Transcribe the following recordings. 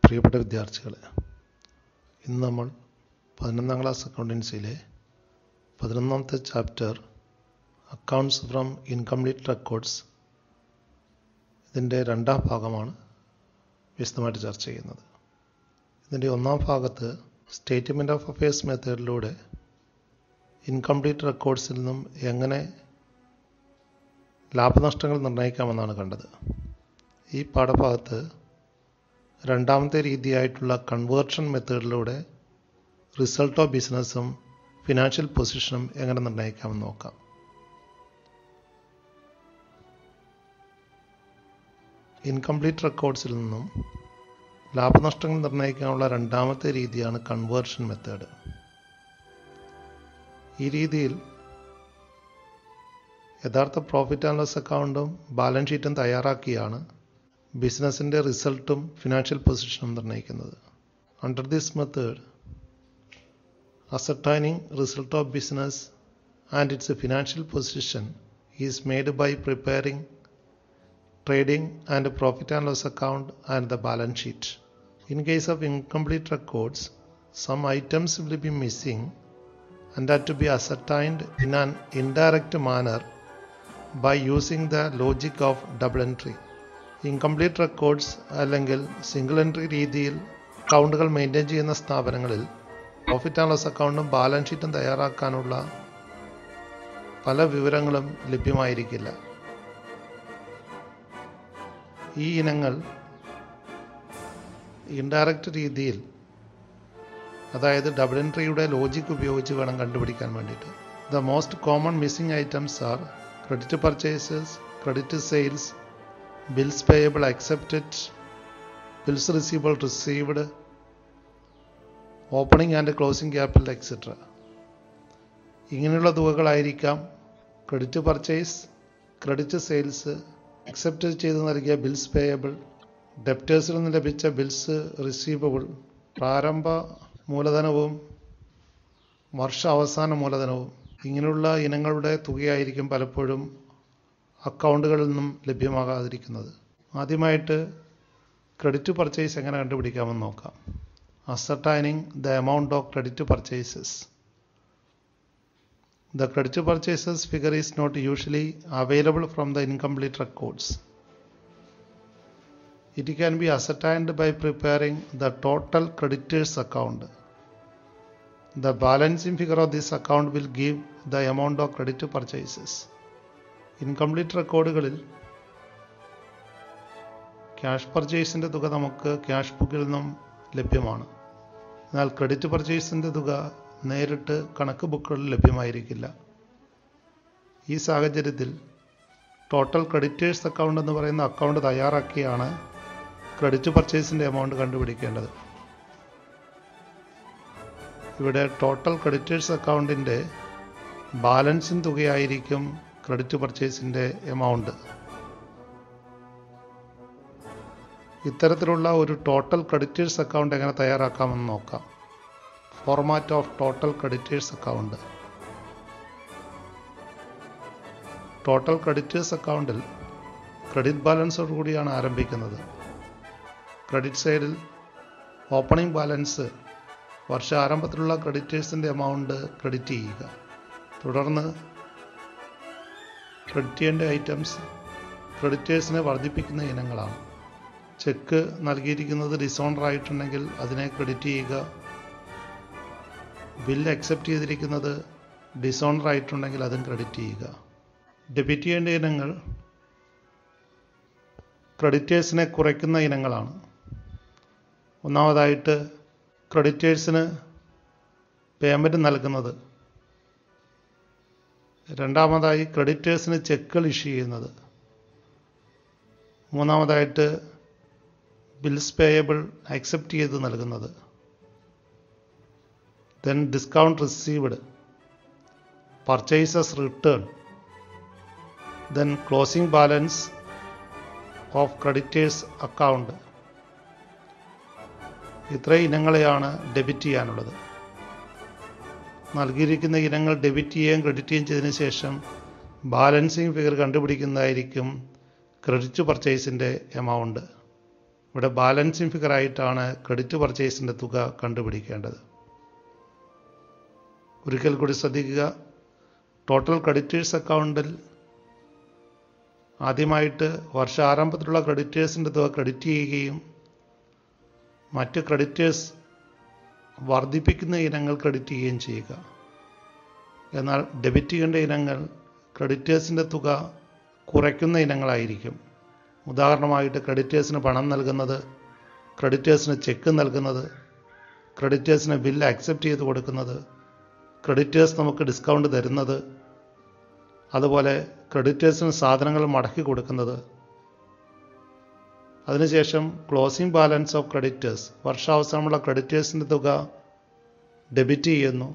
പ്രിയപ്പെട്ട വിദ്യാർത്ഥികളെ, ഇന്ന് നമ്മൾ 11ാം ക്ലാസ് അക്കൗണ്ടൻസിയിലെ 11ാമത്തെ chapter accounts from incomplete records ഇതിൻ്റെ 2ാം ഭാഗമാണ് വിശദമായിട്ട് ചർച്ച ചെയ്യുന്നത്. ഇതിൻ്റെ 1ാം ഭാഗത്ത് സ്റ്റേറ്റ്മെൻറ്റ് ഓഫ് അഫയേഴ്സ് മെത്തേഡിലൂടെ ഇൻകംപ്ലീറ്റ് റെക്കോർഡ്സിൽ നിന്നും എങ്ങനെ ലാഭനഷ്ടങ്ങൾ നിർണ്ണയിക്കാമെന്നാണ് കണ്ടത്. ഈ പാഠഭാഗത്ത് 2ാമത്തെ രീതിയായിട്ടുള്ള കൺവേർഷൻ മെത്തേഡിലൂടെ റിസൾട്ട് ഓഫ് ബിസിനസ്സും ഫിനാൻഷ്യൽ പൊസിഷനും എങ്ങനെ നിർണ്ണയിക്കാമെന്ന് നോക്കാം. ഇൻകംപ്ലീറ്റ് റെക്കോർഡ്സിൽ നിന്നും ലാഭനഷ്ടങ്ങൾ നിർണ്ണയിക്കാനുള്ള 2ാമത്തെ രീതിയാണ് കൺവേർഷൻ മെത്തേഡ്. ഈ രീതിയിൽ യഥാർത്ഥ പ്രോഫിറ്റ് ആൻഡ് ലോസ് അക്കൗണ്ടും ബാലൻസ് ഷീറ്റും തയ്യാറാക്കിയാണ് ബിസിനസ്സിൻ്റെ റിസൾട്ടും ഫിനാൻഷ്യൽ പൊസിഷനും നിർണ്ണയിക്കുന്നത്. Under this method, ascertaining result of business and its financial position is made by preparing trading and profit and loss account and the balance sheet. In case of incomplete records, some items will be missing and are to be ascertained in an indirect manner by using the logic of double entry. Incomplete records അല്ലെങ്കിൽ single entry രീതിയിൽ അക്കൗണ്ടുകൾ maintain ചെയ്യുന്ന സ്ഥാപനങ്ങളിൽ profit and loss അക്കൗണ്ടും balance ഷീറ്റും തയ്യാറാക്കാനുള്ള പല വിവരങ്ങളും ലഭ്യമായിരിക്കില്ല. ഈ ഇനങ്ങൾ ഇൻഡയറക്റ്റ് രീതിയിൽ, അതായത് ഡബിൾ എൻട്രിയുടെ ലോജിക് ഉപയോഗിച്ച് വേണം കണ്ടുപിടിക്കാൻ വേണ്ടിയിട്ട്. The most common missing items are credit purchases, credit sales, bills payable accepted, bills receivable received, opening and closing capital etc. ഇങ്ങനെയുള്ള തുകകളായിരിക്കാം credit purchase, credit sales, accept ചെയ്ത് നൽകിയ ബിൽസ് പേയബിൾ, ഡെപ്റ്റേഴ്സിൽ നിന്ന് ലഭിച്ച ബിൽസ് റിസീവബിൾ, പ്രാരംഭ മൂലധനവും വർഷ അവസാന മൂലധനവും. ഇങ്ങനെയുള്ള ഇനങ്ങളുടെ തുകയായിരിക്കും പലപ്പോഴും അക്കൗണ്ടുകളിൽ നിന്നും ലഭ്യമാകാതിരിക്കുന്നത്. ആദ്യമായിട്ട് ക്രെഡിറ്റ് പർച്ചേസ് എങ്ങനെ കണ്ടുപിടിക്കാമെന്ന് നോക്കാം. ascertaining the amount of credit purchases. The credit purchases figure is not usually available from the incomplete records. It can be ascertained by preparing the total creditors account. The balancing figure of this account will give the amount of credit purchases. Incomplete റെക്കോർഡുകളിൽ cash പർച്ചേസിൻ്റെ തുക നമുക്ക് cash ബുക്കിൽ നിന്നും ലഭ്യമാണ്. എന്നാൽ credit പർച്ചേസിൻ്റെ തുക നേരിട്ട് കണക്ക് ബുക്കുകളിൽ ലഭ്യമായിരിക്കില്ല. ഈ സാഹചര്യത്തിൽ ടോട്ടൽ ക്രെഡിറ്റേഴ്സ് അക്കൗണ്ട് എന്ന് പറയുന്ന അക്കൗണ്ട് തയ്യാറാക്കിയാണ് ക്രെഡിറ്റ് പർച്ചേസിൻ്റെ എമൗണ്ട് കണ്ടുപിടിക്കേണ്ടത്. ഇവിടെ ടോട്ടൽ ക്രെഡിറ്റേഴ്സ് അക്കൗണ്ടിൻ്റെ ബാലൻസിങ് തുകയായിരിക്കും ക്രെഡിറ്റ് പർച്ചേസിൻ്റെ എമൗണ്ട്. ഇത്തരത്തിലുള്ള ഒരു ടോട്ടൽ ക്രെഡിറ്റേഴ്സ് അക്കൗണ്ട് എങ്ങനെ തയ്യാറാക്കാമെന്ന് നോക്കാം. Format of total creditors account. Total creditors അക്കൗണ്ടിൽ ക്രെഡിറ്റ് ബാലൻസോട് കൂടിയാണ് ആരംഭിക്കുന്നത്. ക്രെഡിറ്റ് സൈഡിൽ ഓപ്പണിംഗ് ബാലൻസ്, വർഷാരംഭത്തിലുള്ള ക്രെഡിറ്റേഴ്സിൻ്റെ എമൗണ്ട് ക്രെഡിറ്റ് ചെയ്യുക. തുടർന്ന് ക്രെഡിറ്റ് ചെയ്യേണ്ട ഐറ്റംസ് ക്രെഡിറ്റേഴ്സിനെ വർദ്ധിപ്പിക്കുന്ന ഇനങ്ങളാണ്. ചെക്ക് നൽകിയിരിക്കുന്നത് ഡിസോണർ ആയിട്ടുണ്ടെങ്കിൽ അതിനെ ക്രെഡിറ്റ് ചെയ്യുക. ബില്ല് അക്സെപ്റ്റ് ചെയ്തിരിക്കുന്നത് ഡിസോണർ ആയിട്ടുണ്ടെങ്കിൽ അതും ക്രെഡിറ്റ് ചെയ്യുക. ഡെബിറ്റ് ചെയ്യേണ്ട ഇനങ്ങൾ ക്രെഡിറ്റേഴ്സിനെ കുറയ്ക്കുന്ന ഇനങ്ങളാണ്. ഒന്നാമതായിട്ട് ക്രെഡിറ്റേഴ്സിന് പേയ്മെൻറ്റ് നൽകുന്നത്. രണ്ടാമതായി ക്രെഡിറ്റേഴ്സിന് ചെക്കുകൾ ഇഷ്യൂ ചെയ്യുന്നത്. മൂന്നാമതായിട്ട് ബിൽസ് പേയബിൾ അക്സെപ്റ്റ് ചെയ്ത് നൽകുന്നത്. Then discount received, purchases return, then closing balance of creditors account. ഇത്രയും ഇനങ്ങളെയാണ് ഡെബിറ്റ് ചെയ്യാനുള്ളത്. നൽകിയിരിക്കുന്ന ഇനങ്ങൾ ഡെബിറ്റ് ചെയ്യുകയും ക്രെഡിറ്റ് ചെയ്യുകയും ചെയ്തതിനു ശേഷം ബാലൻസിങ് ഫിഗർ കണ്ടുപിടിക്കുന്നതായിരിക്കും ക്രെഡിറ്റ് പർച്ചേസിൻ്റെ എമൗണ്ട്. ഇവിടെ ബാലൻസിങ് ഫിഗറായിട്ടാണ് ക്രെഡിറ്റ് പർച്ചേസിൻ്റെ തുക കണ്ടുപിടിക്കേണ്ടത്. ഒരിക്കൽ കൂടി ശ്രദ്ധിക്കുക, ടോട്ടൽ ക്രെഡിറ്റേഴ്സ് അക്കൗണ്ടിൽ ആദ്യമായിട്ട് വർഷാരംഭത്തിലുള്ള ക്രെഡിറ്റേഴ്സിൻ്റെ തുക ക്രെഡിറ്റ് ചെയ്യുകയും മറ്റ് ക്രെഡിറ്റേഴ്സ് വർദ്ധിപ്പിക്കുന്ന ഇനങ്ങൾ ക്രെഡിറ്റ് ചെയ്യുകയും ചെയ്യുക. എന്നാൽ ഡെബിറ്റ് ചെയ്യേണ്ട ഇനങ്ങൾ ക്രെഡിറ്റേഴ്സിൻ്റെ തുക കുറയ്ക്കുന്ന ഇനങ്ങളായിരിക്കും. ഉദാഹരണമായിട്ട് ക്രെഡിറ്റേഴ്സിന് പണം നൽകുന്നത്, ക്രെഡിറ്റേഴ്സിന് ചെക്ക് നൽകുന്നത്, ക്രെഡിറ്റേഴ്സിന് ബില്ല് അക്സെപ്റ്റ് ചെയ്ത് കൊടുക്കുന്നത്, ക്രെഡിറ്റേഴ്സ് നമുക്ക് ഡിസ്കൗണ്ട് തരുന്നത്, അതുപോലെ ക്രെഡിറ്റേഴ്സിന് സാധനങ്ങൾ മടക്കി കൊടുക്കുന്നത്. അതിനുശേഷം ക്ലോസിംഗ് ബാലൻസ് ഓഫ് ക്രെഡിറ്റേഴ്സ്, വർഷാവസാനമുള്ള ക്രെഡിറ്റേഴ്സിൻ്റെ തുക ഡെബിറ്റ് ചെയ്യുന്നു.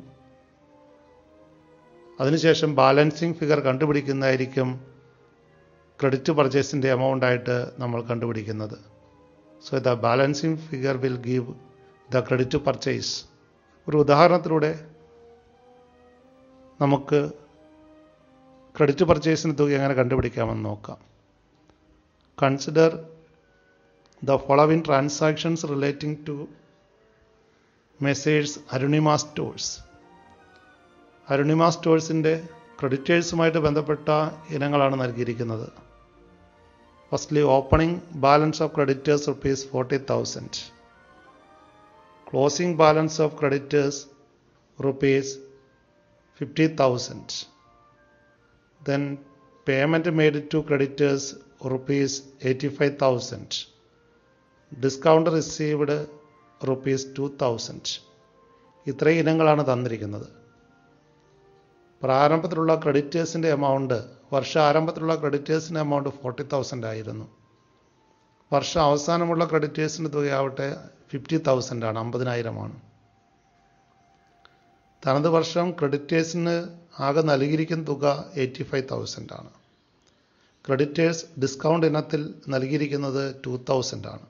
അതിനുശേഷം ബാലൻസിങ് ഫിഗർ കണ്ടുപിടിക്കുന്നതായിരിക്കും ക്രെഡിറ്റ് പർച്ചേസിൻ്റെ എമൗണ്ടായിട്ട് നമ്മൾ കണ്ടുപിടിക്കുന്നത്. So the balancing figure will give the credit purchase. ഒരു ഉദാഹരണത്തിലൂടെ നമുക്ക് ക്രെഡിറ്റ് പർച്ചേസിൻ്റെ തുക എങ്ങനെ കണ്ടുപിടിക്കാമെന്ന് നോക്കാം. Consider the following transactions relating to Messrs. Arunima Stores. Arunima സ്റ്റോഴ്സിൻ്റെ ക്രെഡിറ്റേഴ്സുമായിട്ട് ബന്ധപ്പെട്ട ഇനങ്ങളാണ് നൽകിയിരിക്കുന്നത്. Firstly opening balance of creditors ₹40,000, closing balance of creditors ₹50,000, then payment made to creditors ₹85,000, discount received ₹2,000. ഇത്രയും ഇനങ്ങളാണ് തന്നിരിക്കുന്നത്. പ്രാരംഭത്തിലുള്ള ക്രെഡിറ്റേഴ്സിൻ്റെ എമൗണ്ട്, വർഷാരംഭത്തിലുള്ള ക്രെഡിറ്റേഴ്സിൻ്റെ എമൗണ്ട് 40,000 ആയിരുന്നു. വർഷ അവസാനമുള്ള ക്രെഡിറ്റേഴ്സിൻ്റെ തുകയാവട്ടെ 50,000 ആണ്, 50,000. തനത് വർഷം ക്രെഡിറ്റേഴ്സിന് ആകെ നൽകിയിരിക്കുന്ന തുക 85,000 ആണ്. ക്രെഡിറ്റേഴ്സ് ഡിസ്കൗണ്ട് ഇനത്തിൽ നൽകിയിരിക്കുന്നത് 2,000 ആണ്.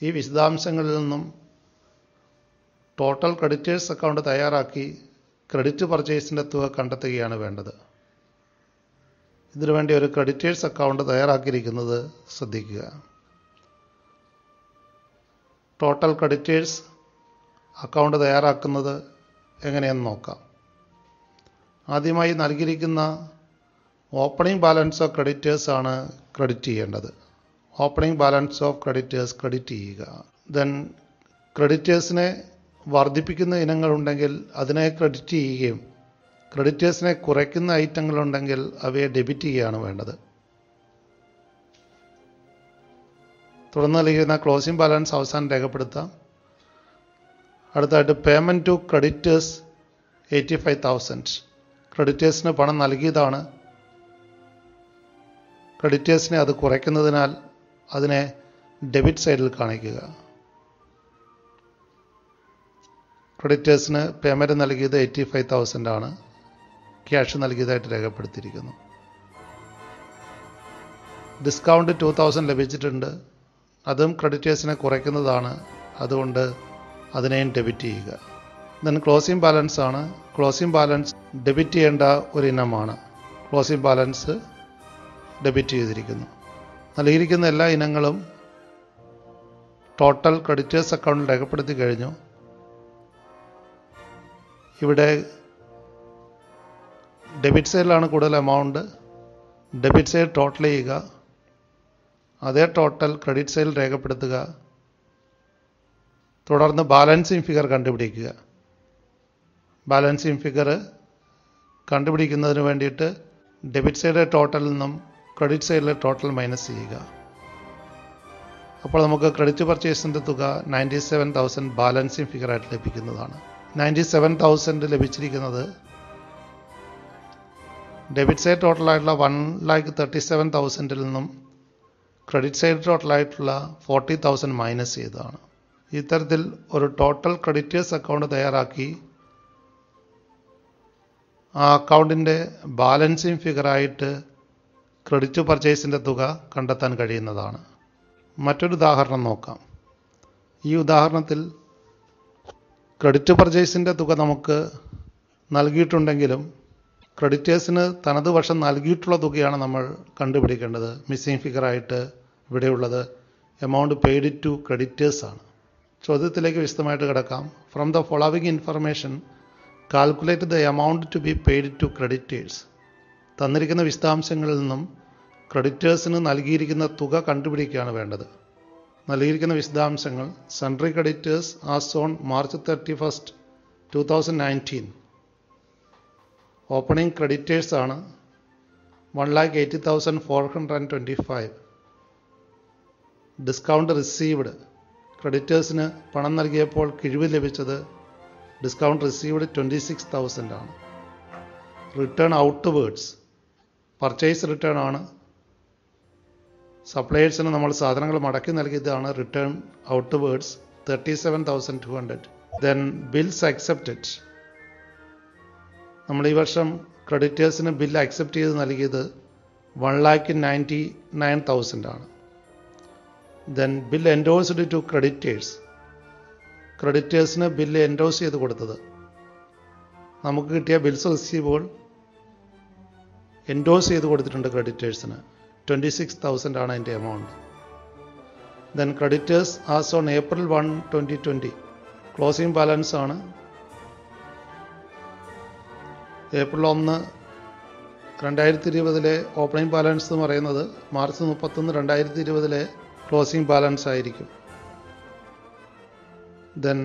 ഈ വിശദാംശങ്ങളിൽ നിന്നും ടോട്ടൽ ക്രെഡിറ്റേഴ്സ് അക്കൗണ്ട് തയ്യാറാക്കി ക്രെഡിറ്റ് പർച്ചേസിൻ്റെ തുക കണ്ടെത്തുകയാണ് വേണ്ടത്. ഇതിനുവേണ്ടി ഒരു ക്രെഡിറ്റേഴ്സ് അക്കൗണ്ട് തയ്യാറാക്കിയിരിക്കുന്നത് ശ്രദ്ധിക്കുക. ടോട്ടൽ ക്രെഡിറ്റേഴ്സ് അക്കൗണ്ട് തയ്യാറാക്കുന്നത് എങ്ങനെയെന്ന് നോക്കാം. ആദ്യമായി നൽകിയിരിക്കുന്ന ഓപ്പണിംഗ് ബാലൻസ് ഓഫ് ക്രെഡിറ്റേഴ്സ് ആണ് ക്രെഡിറ്റ് ചെയ്യേണ്ടത്. Opening balance of creditors credit ചെയ്യുക. ദെൻ ക്രെഡിറ്റേഴ്സിനെ വർദ്ധിപ്പിക്കുന്ന ഇനങ്ങളുണ്ടെങ്കിൽ അതിനെ ക്രെഡിറ്റ് ചെയ്യുകയും ക്രെഡിറ്റേഴ്സിനെ കുറയ്ക്കുന്ന ഐറ്റങ്ങളുണ്ടെങ്കിൽ അവയെ ഡെബിറ്റ് ചെയ്യുകയാണ് വേണ്ടത്. തുടർന്ന് നൽകിയിരുന്ന ക്ലോസിംഗ് ബാലൻസ് അവസാനം രേഖപ്പെടുത്താം. അടുത്തായിട്ട് പേയ്മെൻറ്റ് ടു ക്രെഡിറ്റേഴ്സ് 85,000. ക്രെഡിറ്റേഴ്സിന് പണം നൽകിയതാണ്. ക്രെഡിറ്റേഴ്സിനെ അത് കുറയ്ക്കുന്നതിനാൽ അതിനെ ഡെബിറ്റ് സൈഡിൽ കാണിക്കുക. ക്രെഡിറ്റേഴ്സിന് പേയ്മെൻറ്റ് നൽകിയത് 85,000 ആണ്. ക്യാഷ് നൽകിയതായിട്ട് രേഖപ്പെടുത്തിയിരിക്കുന്നു. ഡിസ്കൗണ്ട് 2,000 ലഭിച്ചിട്ടുണ്ട്. അതും ക്രെഡിറ്റേഴ്സിനെ കുറയ്ക്കുന്നതാണ്. അതുകൊണ്ട് അതിനെയും ഡെബിറ്റ് ചെയ്യുക. ദെൻ ക്ലോസിംഗ് ബാലൻസ് ആണ്. ക്ലോസിംഗ് ബാലൻസ് ഡെബിറ്റ് ചെയ്യേണ്ട ഒരു ഇനമാണ്. ക്ലോസിംഗ് ബാലൻസ് ഡെബിറ്റ് ചെയ്തിരിക്കുന്നു. നൽകിയിരിക്കുന്ന എല്ലാ ഇനങ്ങളും ടോട്ടൽ ക്രെഡിറ്റേഴ്സ് അക്കൗണ്ടിൽ രേഖപ്പെടുത്തി കഴിഞ്ഞു. ഇവിടെ ഡെബിറ്റ് സൈഡിലാണ് കൂടുതൽ എമൗണ്ട്. ഡെബിറ്റ് സൈഡ് ടോട്ടൽ ചെയ്യുക. അതേ ടോട്ടൽ ക്രെഡിറ്റ് സൈഡിൽ രേഖപ്പെടുത്തുക. തുടർന്ന് ബാലൻസിങ് ഫിഗർ കണ്ടുപിടിക്കുക. ബാലൻസിങ് ഫിഗർ കണ്ടുപിടിക്കുന്നതിന് വേണ്ടിയിട്ട് ഡെബിറ്റ് സൈഡിലെ ടോട്ടലിൽ നിന്നും ക്രെഡിറ്റ് സൈഡിലെ ടോട്ടൽ മൈനസ് ചെയ്യുക. അപ്പോൾ നമുക്ക് ക്രെഡിറ്റ് പർച്ചേസിൻ്റെ തുക 97,000 ബാലൻസിങ് ഫിഗറായിട്ട് ലഭിക്കുന്നതാണ്. 97,000 ലഭിച്ചിരിക്കുന്നത് ഡെബിറ്റ് സൈഡ് ടോട്ടലായിട്ടുള്ള 1,37,000 നിന്നും ക്രെഡിറ്റ് സൈഡ് ടോട്ടലായിട്ടുള്ള 40,000 മൈനസ് ചെയ്തതാണ്. ഇത്തരത്തിൽ ഒരു ടോട്ടൽ ക്രെഡിറ്റേഴ്സ് അക്കൗണ്ട് തയ്യാറാക്കി ആ അക്കൗണ്ടിൻ്റെ ബാലൻസിങ് ഫിഗറായിട്ട് ക്രെഡിറ്റ് പർച്ചേസിൻ്റെ തുക കണ്ടെത്താൻ കഴിയുന്നതാണ്. മറ്റൊരു ഉദാഹരണം നോക്കാം. ഈ ഉദാഹരണത്തിൽ ക്രെഡിറ്റ് പർച്ചേസിൻ്റെ തുക നമുക്ക് നൽകിയിട്ടുണ്ടെങ്കിലും ക്രെഡിറ്റേഴ്സിന് തനത് വർഷം നൽകിയിട്ടുള്ള തുകയാണ് നമ്മൾ കണ്ടുപിടിക്കേണ്ടത്. മിസ്സിംഗ് ഫിഗറായിട്ട് ഇവിടെയുള്ളത് എമൗണ്ട് പെയ്ഡ് ടു ക്രെഡിറ്റേഴ്സ് ആണ്. ചോദ്യത്തിലേക്ക് വിശദമായിട്ട് കിടക്കാം. From the following information calculate the amount to be paid to creditors. തന്നിരിക്കുന്ന വിശദാംശങ്ങളിൽ നിന്നും ക്രെഡിറ്റേഴ്സിന് നൽകിയിരിക്കുന്ന തുക കണ്ടുപിടിക്കുകയാണ് വേണ്ടത്. നൽകിയിരിക്കുന്ന വിശദാംശങ്ങൾ: sundry creditors as on March 31, 2019. Opening creditors ആണ് 1,80,425. ഡിസ്കൗണ്ട് റിസീവ്ഡ്, ക്രെഡിറ്റേഴ്സിന് പണം നൽകിയപ്പോൾ കിഴിവ് ലഭിച്ചത് ഡിസ്കൗണ്ട് റിസീവ്ഡ് 26,000 ആണ്. റിട്ടേൺ ഔട്ട്വേർഡ്സ്, പർച്ചേസ് റിട്ടേൺ ആണ്. സപ്ലയേഴ്സിന് നമ്മൾ സാധനങ്ങൾ മടക്കി നൽകിയതാണ് return outwards 37,200. Then bills accepted, നമ്മൾ ഈ വർഷം ക്രെഡിറ്റേഴ്സിന് ബിൽ അക്സെപ്റ്റ് ചെയ്ത് നൽകിയത് 1,99,000 ആണ്. Then bill endorsed to creditors, ക്രെഡിറ്റേഴ്സിന് ബില്ല് എൻഡോഴ്സ് ചെയ്ത് കൊടുത്തത്. നമുക്ക് കിട്ടിയ ബിൽസ് റിസീവബിൾ എൻഡോഴ്സ് ചെയ്ത് കൊടുത്തിട്ടുണ്ട് ക്രെഡിറ്റേഴ്സിന് 26,000 ആണ് അതിൻ്റെ amount. Then creditors as on April 1, 2020. Closing balance ആണ് April 1, 2020 ഓപ്പണിംഗ് ബാലൻസ് എന്ന് പറയുന്നത് March 31, 2020 ക്ലോസിംഗ് ബാലൻസ് ആയിരിക്കും. ദെൻ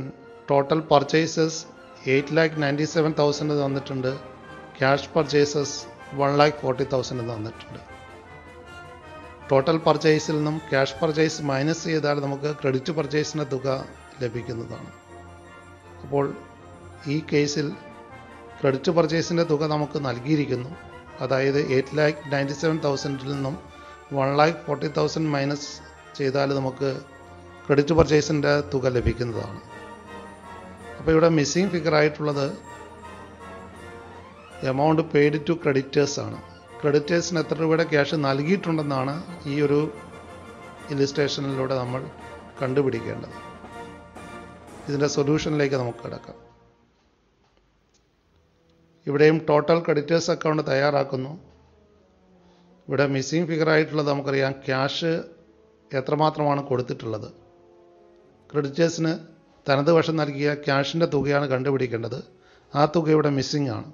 ടോട്ടൽ പർച്ചേസസ് 8,97,000 തന്നിട്ടുണ്ട്. ക്യാഷ് പർച്ചേസസ് 1,40,000 തന്നിട്ടുണ്ട്. ടോട്ടൽ പർച്ചേസിൽ നിന്നും ക്യാഷ് പർച്ചേസ് മൈനസ് ചെയ്താൽ നമുക്ക് ക്രെഡിറ്റ് പർച്ചേസിൻ്റെ തുക ലഭിക്കുന്നതാണ്. അപ്പോൾ ഈ കേസിൽ ക്രെഡിറ്റ് പർച്ചേസിൻ്റെ തുക നമുക്ക് നൽകിയിരിക്കുന്നു. അതായത് 8,97,000 നിന്നും 1,40,000 മൈനസ് ചെയ്താൽ നമുക്ക് ക്രെഡിറ്റ് പർച്ചേസിൻ്റെ തുക ലഭിക്കുന്നതാണ്. അപ്പോൾ ഇവിടെ മിസ്സിംഗ് ഫിഗർ ആയിട്ടുള്ളത് എമൗണ്ട് പെയ്ഡ് ടു ക്രെഡിറ്റേഴ്സ് ആണ്. ക്രെഡിറ്റേഴ്സിന് എത്ര രൂപയുടെ ക്യാഷ് നൽകിയിട്ടുണ്ടെന്നാണ് ഈ ഒരു ഇലിസ്ട്രേഷനിലൂടെ നമ്മൾ കണ്ടുപിടിക്കേണ്ടത്. ഇതിൻ്റെ സൊല്യൂഷനിലേക്ക് നമുക്ക് കിടക്കാം. ഇവിടെയും ടോട്ടൽ ക്രെഡിറ്റേഴ്സ് അക്കൗണ്ട് തയ്യാറാക്കുന്നു. ഇവിടെ മിസ്സിംഗ് ഫിഗർ ആയിട്ടുള്ളത് നമുക്കറിയാം ക്യാഷ് എത്രമാത്രമാണ് കൊടുത്തിട്ടുള്ളത്. ക്രെഡിറ്റേഴ്സിന് തനത് വശം നൽകിയ ക്യാഷിൻ്റെ തുകയാണ് കണ്ടുപിടിക്കേണ്ടത്. ആ തുക ഇവിടെ മിസ്സിംഗ് ആണ്.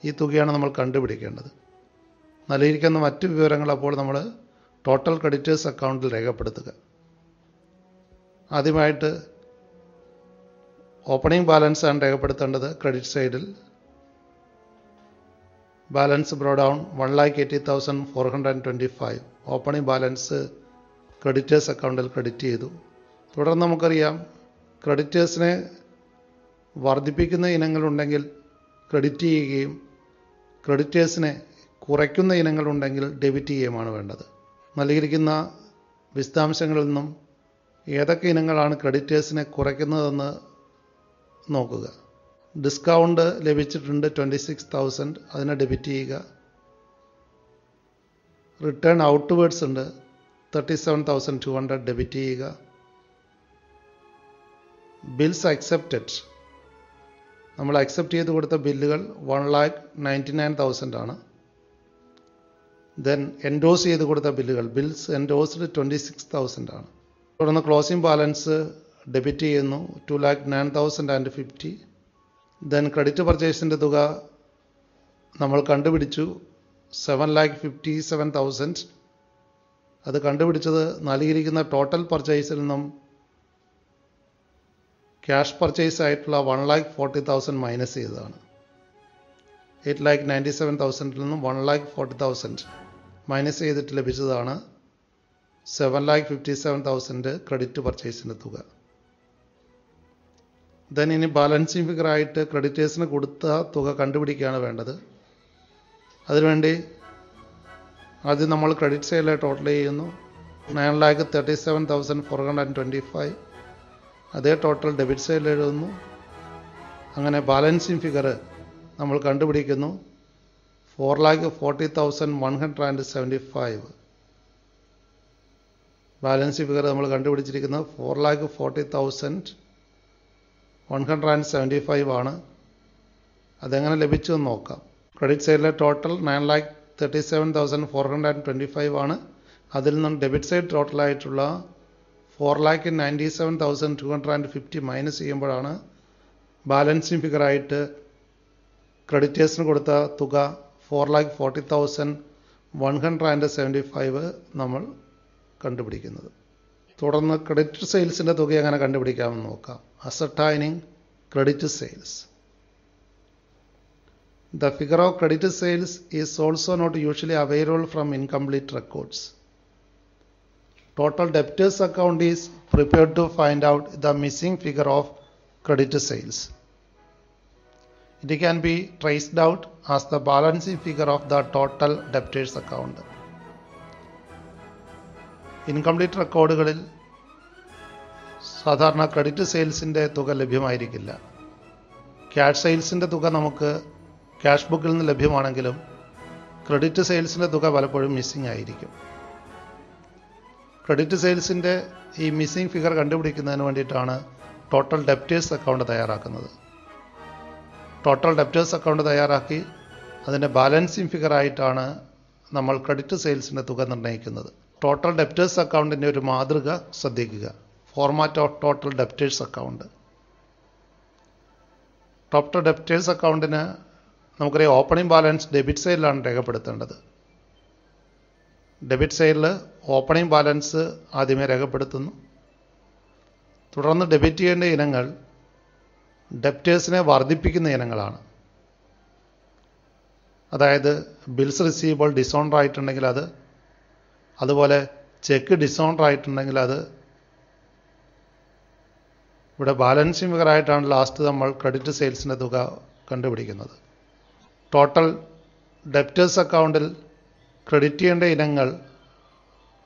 ഈ തുകയാണ് നമ്മൾ കണ്ടുപിടിക്കേണ്ടത്. നൽകിയിരിക്കുന്ന മറ്റ് വിവരങ്ങൾ അപ്പോൾ നമ്മൾ ടോട്ടൽ ക്രെഡിറ്റേഴ്സ് അക്കൗണ്ടിൽ രേഖപ്പെടുത്തുക. ആദ്യമായിട്ട് ഓപ്പണിംഗ് ബാലൻസ് ആണ് രേഖപ്പെടുത്തേണ്ടത്. ക്രെഡിറ്റ് സൈഡിൽ balance brought down 1,80,425. Opening balance creditors അക്കൗണ്ടിൽ ക്രെഡിറ്റ് ചെയ്തു. തുടർന്ന് നമുക്കറിയാം ക്രെഡിറ്റേഴ്സിനെ വർദ്ധിപ്പിക്കുന്ന ഇനങ്ങളുണ്ടെങ്കിൽ ക്രെഡിറ്റ് ചെയ്യുകയും ക്രെഡിറ്റേഴ്സിനെ കുറയ്ക്കുന്ന ഇനങ്ങളുണ്ടെങ്കിൽ ഡെബിറ്റ് ചെയ്യുകയുമാണ് വേണ്ടത്. നൽകിയിരിക്കുന്ന വിശദാംശങ്ങളിൽ നിന്നും ഏതൊക്കെ ഇനങ്ങളാണ് ക്രെഡിറ്റേഴ്സിനെ കുറയ്ക്കുന്നതെന്ന് നോക്കുക. ഡിസ്കൗണ്ട് ലഭിച്ചിട്ടുണ്ട് 26,000, അതിനെ ഡെബിറ്റ് ചെയ്യുക. റിട്ടേൺ ഔട്ട്വേർഡ്സ് ഉണ്ട് 37,200, ഡെബിറ്റ് ചെയ്യുക. ബിൽസ് അക്സെപ്റ്റഡ്, നമ്മൾ അക്സെപ്റ്റ് ചെയ്ത് കൊടുത്ത ബില്ലുകൾ 1,99,000 ആണ്. ദെൻ എൻഡോസ് ചെയ്ത് കൊടുത്ത ബില്ലുകൾ ബിൽസ് എൻഡോസ്ഡ് 26,000 ആണ്. തുടർന്ന് ക്ലോസിംഗ് ബാലൻസ് ഡെബിറ്റ് ചെയ്യുന്നു 2,09,050. ദെൻ ക്രെഡിറ്റ് പർച്ചേസിൻ്റെ തുക നമ്മൾ കണ്ടുപിടിച്ചു 7,57,000. അത് കണ്ടുപിടിച്ചത് നൽകിയിരിക്കുന്ന ടോട്ടൽ പർച്ചേസിൽ നിന്നും ക്യാഷ് പർച്ചേസ് ആയിട്ടുള്ള 1,40,000 മൈനസ് ചെയ്തതാണ്. 8,97,000 നിന്നും 1,40,000 മൈനസ് ചെയ്തിട്ട് ലഭിച്ചതാണ് 7,57,000 ക്രെഡിറ്റ് പർച്ചേസിൻ്റെ തുക. ദെൻ ഇനി ബാലൻസിങ് ഫിഗർ ആയിട്ട് ക്രെഡിറ്റേഴ്സിന് കൊടുത്ത തുക കണ്ടുപിടിക്കുകയാണ് വേണ്ടത്. അതിനുവേണ്ടി ആദ്യം നമ്മൾ ക്രെഡിറ്റ് സൈഡിലെ ടോട്ടൽ ചെയ്യുന്നു 9,37,425. അതേ ടോട്ടൽ ഡെബിറ്റ് സൈഡിൽ എഴുതുന്നു. അങ്ങനെ ബാലൻസിങ് ഫിഗർ നമ്മൾ കണ്ടുപിടിക്കുന്നു 4,40,175. ബാലൻസിങ് ഫിഗർ നമ്മൾ കണ്ടുപിടിച്ചിരിക്കുന്നത് 4,40,175 ആണ്. അതെങ്ങനെ ലഭിച്ചു എന്ന് നോക്കാം. ക്രെഡിറ്റ് സൈഡിലെ ടോട്ടൽ 9,37,425 ആണ്. അതിൽ നിന്നും ഡെബിറ്റ് സൈഡ് ടോട്ടലായിട്ടുള്ള 4,97,250 മൈനസ് ചെയ്യുമ്പോഴാണ് ബാലൻസിങ് ഫിഗറായിട്ട് ക്രെഡിറ്റേഴ്സിന് കൊടുത്ത തുക 4,40,175 നമ്മൾ കണ്ടുപിടിക്കുന്നത്. തുടർന്ന് ക്രെഡിറ്റ് സെയിൽസിൻ്റെ തുക എങ്ങനെ കണ്ടുപിടിക്കാമെന്ന് നോക്കാം. Ascertaining credit sales. The figure of credit sales is also not usually available from incomplete records. Total debtors account is prepared to find out the missing figure of credit sales. It can be traced out as the balancing figure of the total debtors account. Incomplete റെക്കോർഡുകളിൽ സാധാരണ credit സെയിൽസിൻ്റെ തുക ലഭ്യമായിരിക്കില്ല. Cash സെയിൽസിൻ്റെ തുക നമുക്ക് cash ബുക്കിൽ നിന്ന് ലഭ്യമാണെങ്കിലും credit സെയിൽസിൻ്റെ തുക പലപ്പോഴും missing ആയിരിക്കും. ക്രെഡിറ്റ് സെയിൽസിൻ്റെ ഈ മിസ്സിംഗ് ഫിഗർ കണ്ടുപിടിക്കുന്നതിന് വേണ്ടിയിട്ടാണ് ടോട്ടൽ ഡെപ്റ്റേഴ്സ് അക്കൗണ്ട് തയ്യാറാക്കുന്നത്. ടോട്ടൽ ഡെപ്റ്റേഴ്സ് അക്കൗണ്ട് തയ്യാറാക്കി അതിൻ്റെ ബാലൻസിങ് ഫിഗറായിട്ടാണ് നമ്മൾ ക്രെഡിറ്റ് സെയിൽസിൻ്റെ തുക നിർണ്ണയിക്കുന്നത്. ടോട്ടൽ ഡെപ്റ്റേഴ്സ് അക്കൗണ്ടിൻ്റെ ഒരു മാതൃക ശ്രദ്ധിക്കുക. Format of total debtors account. Total debtors അക്കൗണ്ടിന് നമുക്കറിയാം ഓപ്പണിംഗ് ബാലൻസ് ഡെബിറ്റ് സൈഡിലാണ് രേഖപ്പെടുത്തേണ്ടത്. ഡെബിറ്റ് സൈഡിൽ ഓപ്പണിംഗ് ബാലൻസ് ആദ്യമേ രേഖപ്പെടുത്തുന്നു. തുടർന്ന് ഡെബിറ്റ് ചെയ്യേണ്ട ഇനങ്ങൾ ഡെപ്റ്റേഴ്സിനെ വർദ്ധിപ്പിക്കുന്ന ഇനങ്ങളാണ്. അതായത് ബിൽസ് റിസീവബിൾ ഡിസോണർ ആയിട്ടുണ്ടെങ്കിൽ അത്, അതുപോലെ ചെക്ക് ഡിസോണർ ആയിട്ടുണ്ടെങ്കിൽ അത്. ഇവിടെ ബാലൻസിങ് ഫിഗറായിട്ടാണ് ലാസ്റ്റ് നമ്മൾ ക്രെഡിറ്റ് സെയിൽസിൻ്റെ തുക കണ്ടുപിടിക്കുന്നത്. ടോട്ടൽ ഡെപ്റ്റേഴ്സ് അക്കൗണ്ടിൽ ക്രെഡിറ്റ് ചെയ്യേണ്ട ഇനങ്ങൾ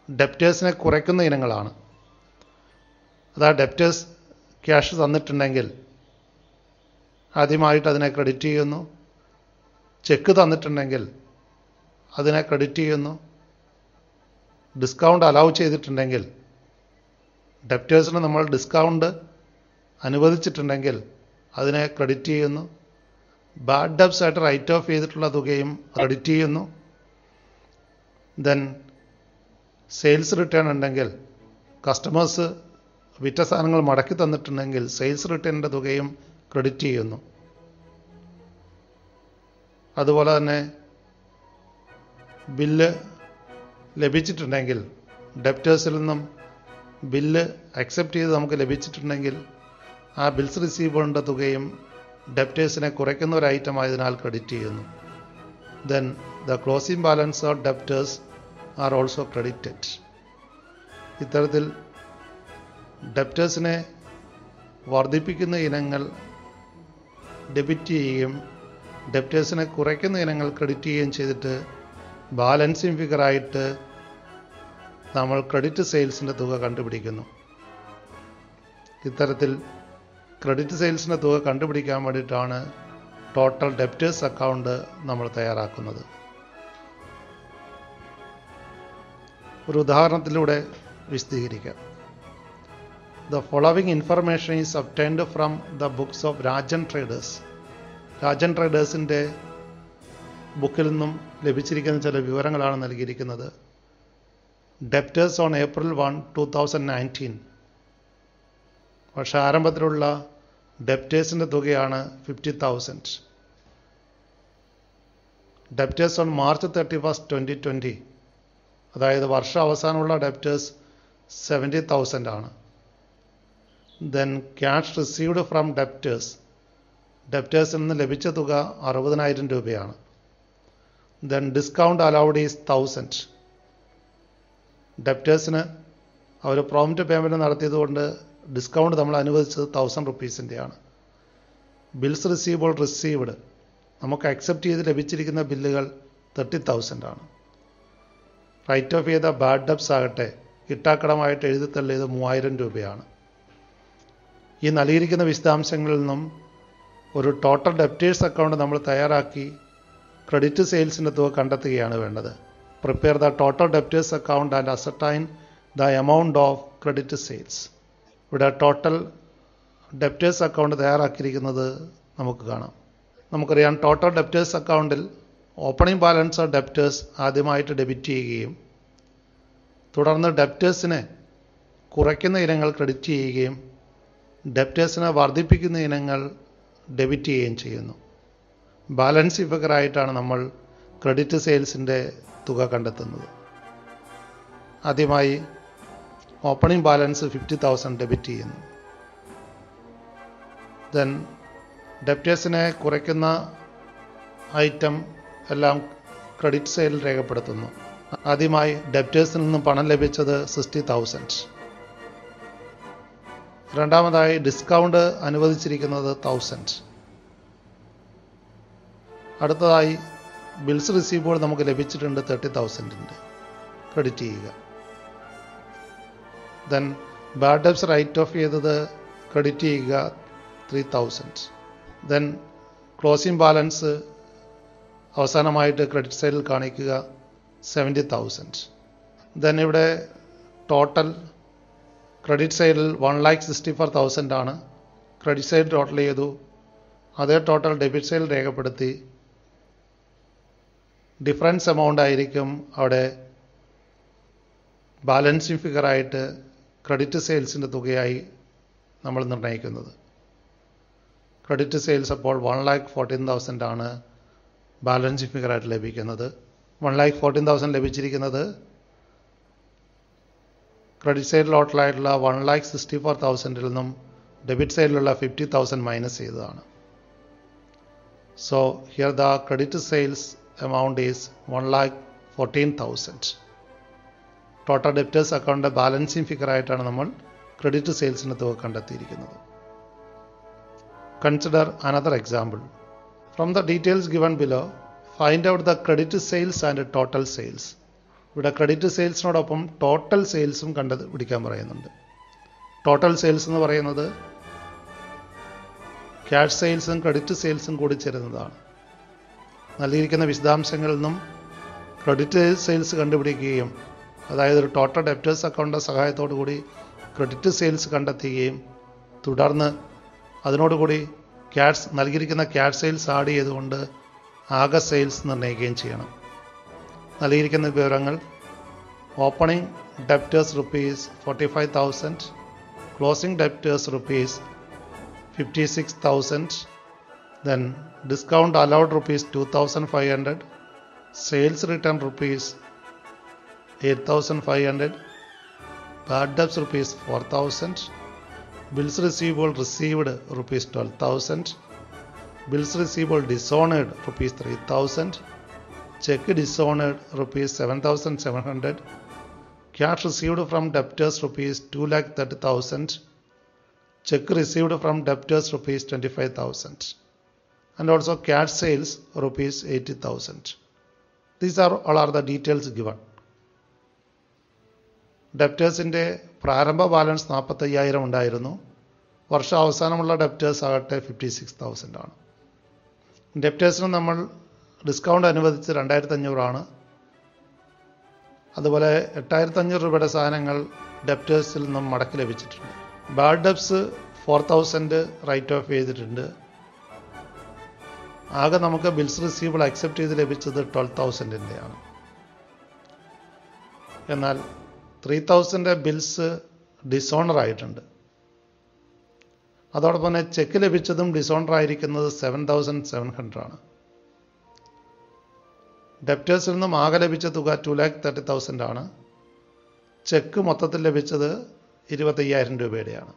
ഡെപ്റ്റേഴ്സിനെ കുറയ്ക്കുന്ന ഇനങ്ങളാണ്. അതാ ഡെപ്റ്റേഴ്സ് ക്യാഷ് തന്നിട്ടുണ്ടെങ്കിൽ ആദ്യമായിട്ട് അതിനെ ക്രെഡിറ്റ് ചെയ്യുന്നു. ചെക്ക് തന്നിട്ടുണ്ടെങ്കിൽ അതിനെ ക്രെഡിറ്റ് ചെയ്യുന്നു. ഡിസ്കൗണ്ട് അലൗ ചെയ്തിട്ടുണ്ടെങ്കിൽ, ഡെപ്റ്റേഴ്സിന് നമ്മൾ ഡിസ്കൗണ്ട് അനുവദിച്ചിട്ടുണ്ടെങ്കിൽ അതിനെ ക്രെഡിറ്റ് ചെയ്യുന്നു. ബാഡ് ഡെബ്സ് ആയിട്ട് റൈറ്റ് ഓഫ് ചെയ്തിട്ടുള്ള തുകയും ക്രെഡിറ്റ് ചെയ്യുന്നു. ദെൻ സെയിൽസ് റിട്ടേൺ ഉണ്ടെങ്കിൽ, കസ്റ്റമേഴ്സ് വിറ്റ സാധനങ്ങൾ മടക്കി തന്നിട്ടുണ്ടെങ്കിൽ സെയിൽസ് റിട്ടേണിൻ്റെ തുകയും ക്രെഡിറ്റ് ചെയ്യുന്നു. അതുപോലെ തന്നെ ബില്ല് ലഭിച്ചിട്ടുണ്ടെങ്കിൽ, ഡെപ്റ്റേഴ്സിൽ നിന്നും ബില്ല് അക്സെപ്റ്റ് ചെയ്ത് നമുക്ക് ലഭിച്ചിട്ടുണ്ടെങ്കിൽ ആ ബിൽസ് റിസീവബിളിൻ്റെ തുകയും ഡെപ്റ്റേഴ്സിനെ കുറയ്ക്കുന്ന ഒരു ഐറ്റം ആയതിനാൽ ക്രെഡിറ്റ് ചെയ്യുന്നു. Then the closing balance of debtors are also credited. ഇത്തരത്തിൽ ഡെപ്റ്റേഴ്സിനെ വർദ്ധിപ്പിക്കുന്ന ഇനങ്ങൾ ഡെബിറ്റ് ചെയ്യുകയും ഡെപ്റ്റേഴ്സിനെ കുറയ്ക്കുന്ന ഇനങ്ങൾ ക്രെഡിറ്റ് ചെയ്യുകയും ചെയ്തിട്ട് ബാലൻസിങ് ഫിഗറായിട്ട് നമ്മൾ ക്രെഡിറ്റ് സെയിൽസിൻ്റെ തുക കണ്ടുപിടിക്കുന്നു. ഇത്തരത്തിൽ ക്രെഡിറ്റ് സെയിൽസിൻ്റെ തുക കണ്ടുപിടിക്കാൻ വേണ്ടിയിട്ടാണ് ടോട്ടൽ ഡെപ്റ്റേഴ്സ് അക്കൗണ്ട് നമ്മൾ തയ്യാറാക്കുന്നത്. ഒരു ഉദാഹരണത്തിലൂടെ വിശദീകരിക്കാം. The following information is obtained from the books of Rajan traders. Rajan ട്രേഡേഴ്സിൻ്റെ ബുക്കിൽ നിന്നും ലഭിച്ചിരിക്കുന്ന ചില വിവരങ്ങളാണ് നൽകിയിരിക്കുന്നത്. Debtors on April 1, 2019. പക്ഷേ ആരംഭത്തിലുള്ള ഡെപ്റ്റേഴ്സിൻ്റെ തുകയാണ് 50,000. ഡെപ്റ്റേഴ്സ് ഓൺ March 31, 2020, അതായത് വർഷ അവസാനമുള്ള ഡെപ്റ്റേഴ്സ് 70,000 ആണ്. Then cash received from debtors, ഡെപ്റ്റേഴ്സിൽ നിന്ന് ലഭിച്ച തുക 60,000 രൂപയാണ്. Then discount allowed is 1000. ഡെപ്റ്റേഴ്സിന് അവർ പ്രോംപ്റ്റ് പേയ്മെൻറ്റ് നടത്തിയതുകൊണ്ട് ഡിസ്കൗണ്ട് നമ്മൾ അനുവദിച്ചത് 1000 റുപ്പീസിൻ്റെയാണ്. ബിൽസ് റിസീവ്ഡ് നമുക്ക് അക്സെപ്റ്റ് ചെയ്ത് ലഭിച്ചിരിക്കുന്ന ബില്ലുകൾ 30,000 ആണ്. റൈറ്റ് ഓഫ് ചെയ്ത ബാഡ് ഡെബ്സ് ആകട്ടെ കിട്ടാക്കടമായിട്ട് എഴുതി തള്ളിയത് 3000 രൂപയാണ്. ഈ നൽകിയിരിക്കുന്ന വിശദാംശങ്ങളിൽ നിന്നും ഒരു ടോട്ടൽ ഡെപ്റ്റേഴ്സ് അക്കൗണ്ട് നമ്മൾ തയ്യാറാക്കി ക്രെഡിറ്റ് സെയിൽസിൻ്റെ തുക കണ്ടെത്തുകയാണ് വേണ്ടത്. Prepare the total debtors account and ascertain the amount of credit sales. ഇവിടെ ടോട്ടൽ ഡെപ്റ്റേഴ്സ് അക്കൗണ്ട് തയ്യാറാക്കിയിരിക്കുന്നത് നമുക്ക് കാണാം. നമുക്കറിയാം ടോട്ടൽ ഡെപ്റ്റേഴ്സ് അക്കൗണ്ടിൽ ഓപ്പണിംഗ് ബാലൻസ് ഓഫ് ഡെപ്റ്റേഴ്സ് ആദ്യമായിട്ട് ഡെബിറ്റ് ചെയ്യുകയും തുടർന്ന് ഡെപ്റ്റേഴ്സിനെ കുറയ്ക്കുന്ന ഇനങ്ങൾ ക്രെഡിറ്റ് ചെയ്യുകയും ഡെപ്റ്റേഴ്സിനെ വർദ്ധിപ്പിക്കുന്ന ഇനങ്ങൾ ഡെബിറ്റ് ചെയ്യുകയും ചെയ്യുന്നു. ബാലൻസിംഗ് ഫിഗറായിട്ടാണ് നമ്മൾ ക്രെഡിറ്റ് സെയിൽസിൻ്റെ തുക കണ്ടെത്തുന്നത്. ആദ്യമായി ഓപ്പണിംഗ് ബാലൻസ് 50,000 ഡെബിറ്റ് ചെയ്യുന്നു. ദെൻ ഡെപ്റ്റേഴ്സിനെ കുറയ്ക്കുന്ന ഐറ്റം എല്ലാം ക്രെഡിറ്റ് സെയിലിൽ രേഖപ്പെടുത്തുന്നു. ആദ്യമായി ഡെപ്റ്റേഴ്സിൽ നിന്നും പണം ലഭിച്ചത് 60,000. രണ്ടാമതായി ഡിസ്കൗണ്ട് അനുവദിച്ചിരിക്കുന്നത് 1000. അടുത്തതായി ബിൽസ് റിസീവബിൾ നമുക്ക് ലഭിച്ചിട്ടുണ്ട് 30,000 ക്രെഡിറ്റ് ചെയ്യുക. ദെൻ ബാഡ് ഡെബ്റ്റ്സ് റൈറ്റ് ഓഫ് ചെയ്തത് ക്രെഡിറ്റ് ചെയ്യുക 3,000. ദെൻ ക്ലോസിംഗ് ബാലൻസ് അവസാനമായിട്ട് ക്രെഡിറ്റ് സൈഡിൽ കാണിക്കുക 70,000. ദെൻ ഇവിടെ ടോട്ടൽ ക്രെഡിറ്റ് സൈഡിൽ 1,64,000 ആണ്. ക്രെഡിറ്റ് സൈഡ് ടോട്ടൽ ചെയ്തു, അതേ ടോട്ടൽ ഡെബിറ്റ് സൈഡിൽ രേഖപ്പെടുത്തി. ഡിഫറൻസ് എമൗണ്ട് ആയിരിക്കും അവിടെ ബാലൻസിംഗ് ഫിഗറായിട്ട് ക്രെഡിറ്റ് സെയിൽസിൻ്റെ തുകയായി നമ്മൾ നിർണ്ണയിക്കുന്നത്. ക്രെഡിറ്റ് സെയിൽസ് അപ്പോൾ 1,14,000 ആണ് ബാലൻസിംഗ് ഫിഗറായിട്ട് ലഭിക്കുന്നത്. 1,14,000 ലഭിച്ചിരിക്കുന്നത് ക്രെഡിറ്റ് സൈഡിൽ ടോട്ടലായിട്ടുള്ള 1,64,000 നിന്നും ഡെബിറ്റ് സൈഡിലുള്ള 50,000 മൈനസ് ചെയ്തതാണ്. So here the credit sales amount is 1,14,000. Total debtors അക്കൗണ്ടിൻ്റെ ബാലൻസിംഗ് ഫിഗർ ആയിട്ടാണ് നമ്മൾ ക്രെഡിറ്റ് സെയിൽസിൻ്റെ തുക കണ്ടെത്തിയിരിക്കുന്നത്. Consider another example. From the details given below find out the credit sales and total sales. ഇവിടെ ക്രെഡിറ്റ് സെയിൽസിനോടൊപ്പം ടോട്ടൽ സെയിൽസും കണ്ടുപിടിക്കാൻ പറയുന്നുണ്ട്. Total sales എന്ന് പറയുന്നത് ക്യാഷ് സെയിൽസും ക്രെഡിറ്റ് സെയിൽസും കൂടി ചേരുന്നതാണ്. നൽകിയിരിക്കുന്ന വിശദാംശങ്ങളിൽ നിന്നും ക്രെഡിറ്റ് സെയിൽസ് കണ്ടുപിടിക്കുകയും അതായത് ഒരു ടോട്ടൽ ഡെപ്റ്റേഴ്സ് അക്കൗണ്ടിൻ്റെ സഹായത്തോടു കൂടി ക്രെഡിറ്റ് സെയിൽസ് കണ്ടെത്തുകയും തുടർന്ന് അതിനോടുകൂടി നൽകിയിരിക്കുന്ന ക്യാഷ് സെയിൽസ് ആഡ് ചെയ്തുകൊണ്ട് ആകെ സെയിൽസ് നിർണ്ണയിക്കുകയും ചെയ്യണം. നൽകിയിരിക്കുന്ന വിവരങ്ങൾ: opening debtors ₹45,000, closing debtors ₹56,000, then discount allowed ₹2,500, sales return ₹8,500, bad debts ₹4,000, bills receivable received ₹12,000, bills receivable dishonored ₹3,000, check dishonored ₹7,700, cash received from debtors ₹2,30,000, check received from debtors ₹25,000. and also cash sales ₹80,000. These are all are the details given. ഡെപ്റ്റേഴ്സിൻ്റെ പ്രാരംഭ balance 45,000 ഉണ്ടായിരുന്നു. വർഷാവസാനമുള്ള debtors ആകട്ടെ 56,000 ആണ്. ഡെപ്റ്റേഴ്സിന് നമ്മൾ discount അനുവദിച്ച് 2,500 ആണ്. അതുപോലെ 8,500 രൂപയുടെ സാധനങ്ങൾ ഡെപ്റ്റേഴ്സിൽ നിന്നും മടക്കി ലഭിച്ചിട്ടുണ്ട്. ബാഡ് ഡെബ്റ്റ്സ് 4,000 റൈറ്റ് ഓഫ് ചെയ്തിട്ടുണ്ട്. ആകെ നമുക്ക് ബിൽസ് റിസീവബിൾ അക്സെപ്റ്റ് ചെയ്ത് ലഭിച്ചത് 12,000-ൻ്റെയാണ്. എന്നാൽ 3,000 ബിൽസ് ഡിസോണർ ആയിട്ടുണ്ട്. അതോടൊപ്പം തന്നെ ചെക്ക് ലഭിച്ചതും ഡിസോണർ ആയിരിക്കുന്നത് 7,700 ആണ്. ഡെപ്റ്റേഴ്സിൽ നിന്നും ആകെ ലഭിച്ച തുക 2,30,000 ആണ്. ചെക്ക് മൊത്തത്തിൽ ലഭിച്ചത് 25,000 രൂപയുടെയാണ്.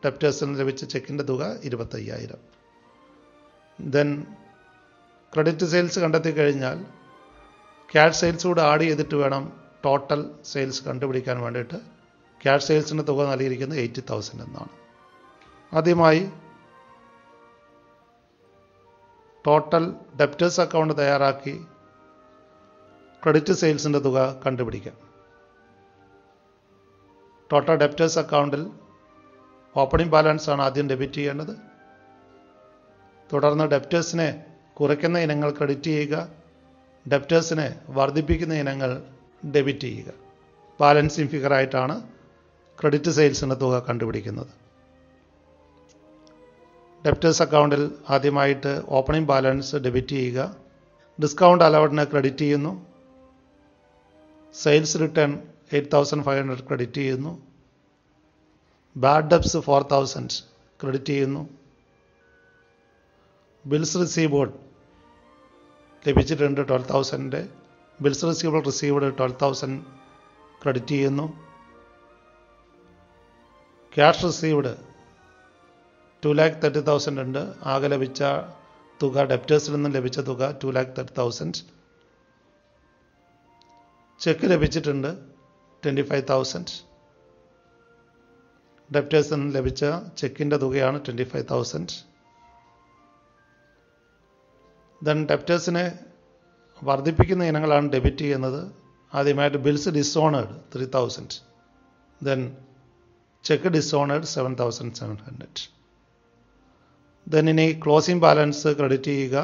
ഡെപ്റ്റേഴ്സിന് ലഭിച്ച ചെക്കിൻ്റെ തുക 25,000. ദെൻ ക്രെഡിറ്റ് സെയിൽസ് കണ്ടെത്തി കഴിഞ്ഞാൽ ക്യാഷ് സെയിൽസ് കൂടെ ആഡ് ചെയ്തിട്ട് വേണം ടോട്ടൽ സെയിൽസ് കണ്ടുപിടിക്കാൻ വേണ്ടിയിട്ട്. ക്യാഷ് സെയിൽസിൻ്റെ തുക നൽകിയിരിക്കുന്നത് 80,000 എന്നാണ്. ആദ്യമായി ടോട്ടൽ ഡെപ്റ്റേഴ്സ് അക്കൗണ്ട് തയ്യാറാക്കി ക്രെഡിറ്റ് സെയിൽസിൻ്റെ തുക കണ്ടുപിടിക്കാം. ടോട്ടൽ ഡെപ്റ്റേഴ്സ് അക്കൗണ്ടിൽ ഓപ്പണിംഗ് ബാലൻസ് ആണ് ആദ്യം ഡെബിറ്റ് ചെയ്യേണ്ടത്. തുടർന്ന് ഡെപ്റ്റേഴ്സിനെ കുറയ്ക്കുന്ന ഇനങ്ങൾ ക്രെഡിറ്റ് ചെയ്യുക, ഡെപ്റ്റേഴ്സിനെ വർദ്ധിപ്പിക്കുന്ന ഇനങ്ങൾ ഡെബിറ്റ് ചെയ്യുക. ബാലൻസിംഗ് ഫിഗറായിട്ടാണ് ക്രെഡിറ്റ് സെയിൽസിൻ്റെ തുക കണ്ടുപിടിക്കുന്നത്. ഡെപ്റ്റേഴ്സ് അക്കൗണ്ടിൽ ആദ്യമായിട്ട് ഓപ്പണിംഗ് ബാലൻസ് ഡെബിറ്റ് ചെയ്യുക, ഡിസ്കൗണ്ട് അലൗഡിനെ ക്രെഡിറ്റ് ചെയ്യുന്നു, സെയിൽസ് റിട്ടേൺ 8,500 ക്രെഡിറ്റ് ചെയ്യുന്നു, ബാഡ് ഡെബ്സ് 4000 ക്രെഡിറ്റ് ചെയ്യുന്നു. ബിൽസ് റിസീവ്ഡ് ലഭിച്ചിട്ടുണ്ട് 12,000. ബിൽസ് റിസീവ്ഡ് 12,000 ക്രെഡിറ്റ് ചെയ്യുന്നു. ക്യാഷ് റിസീവ്ഡ് 2,30,000 ഉണ്ട്. ആകെ ലഭിച്ച തുക, ഡെപ്റ്റേഴ്സിൽ നിന്നും ലഭിച്ച തുക 2,30,000. ചെക്ക് ലഭിച്ചിട്ടുണ്ട് 25,000. ഡെപ്റ്റേഴ്സിൽ നിന്നും ലഭിച്ച ചെക്കിൻ്റെ തുകയാണ് 25,000. ദെൻ ഡെപ്റ്റേഴ്സിനെ വർദ്ധിപ്പിക്കുന്ന ഇനങ്ങളാണ് ഡെബിറ്റ് ചെയ്യുന്നത്. ആദ്യമായിട്ട് bills dishonoured 3,000. Then check dishonoured 7,700. Then ഇനി ക്ലോസിംഗ് ബാലൻസ് ക്രെഡിറ്റ് ചെയ്യുക.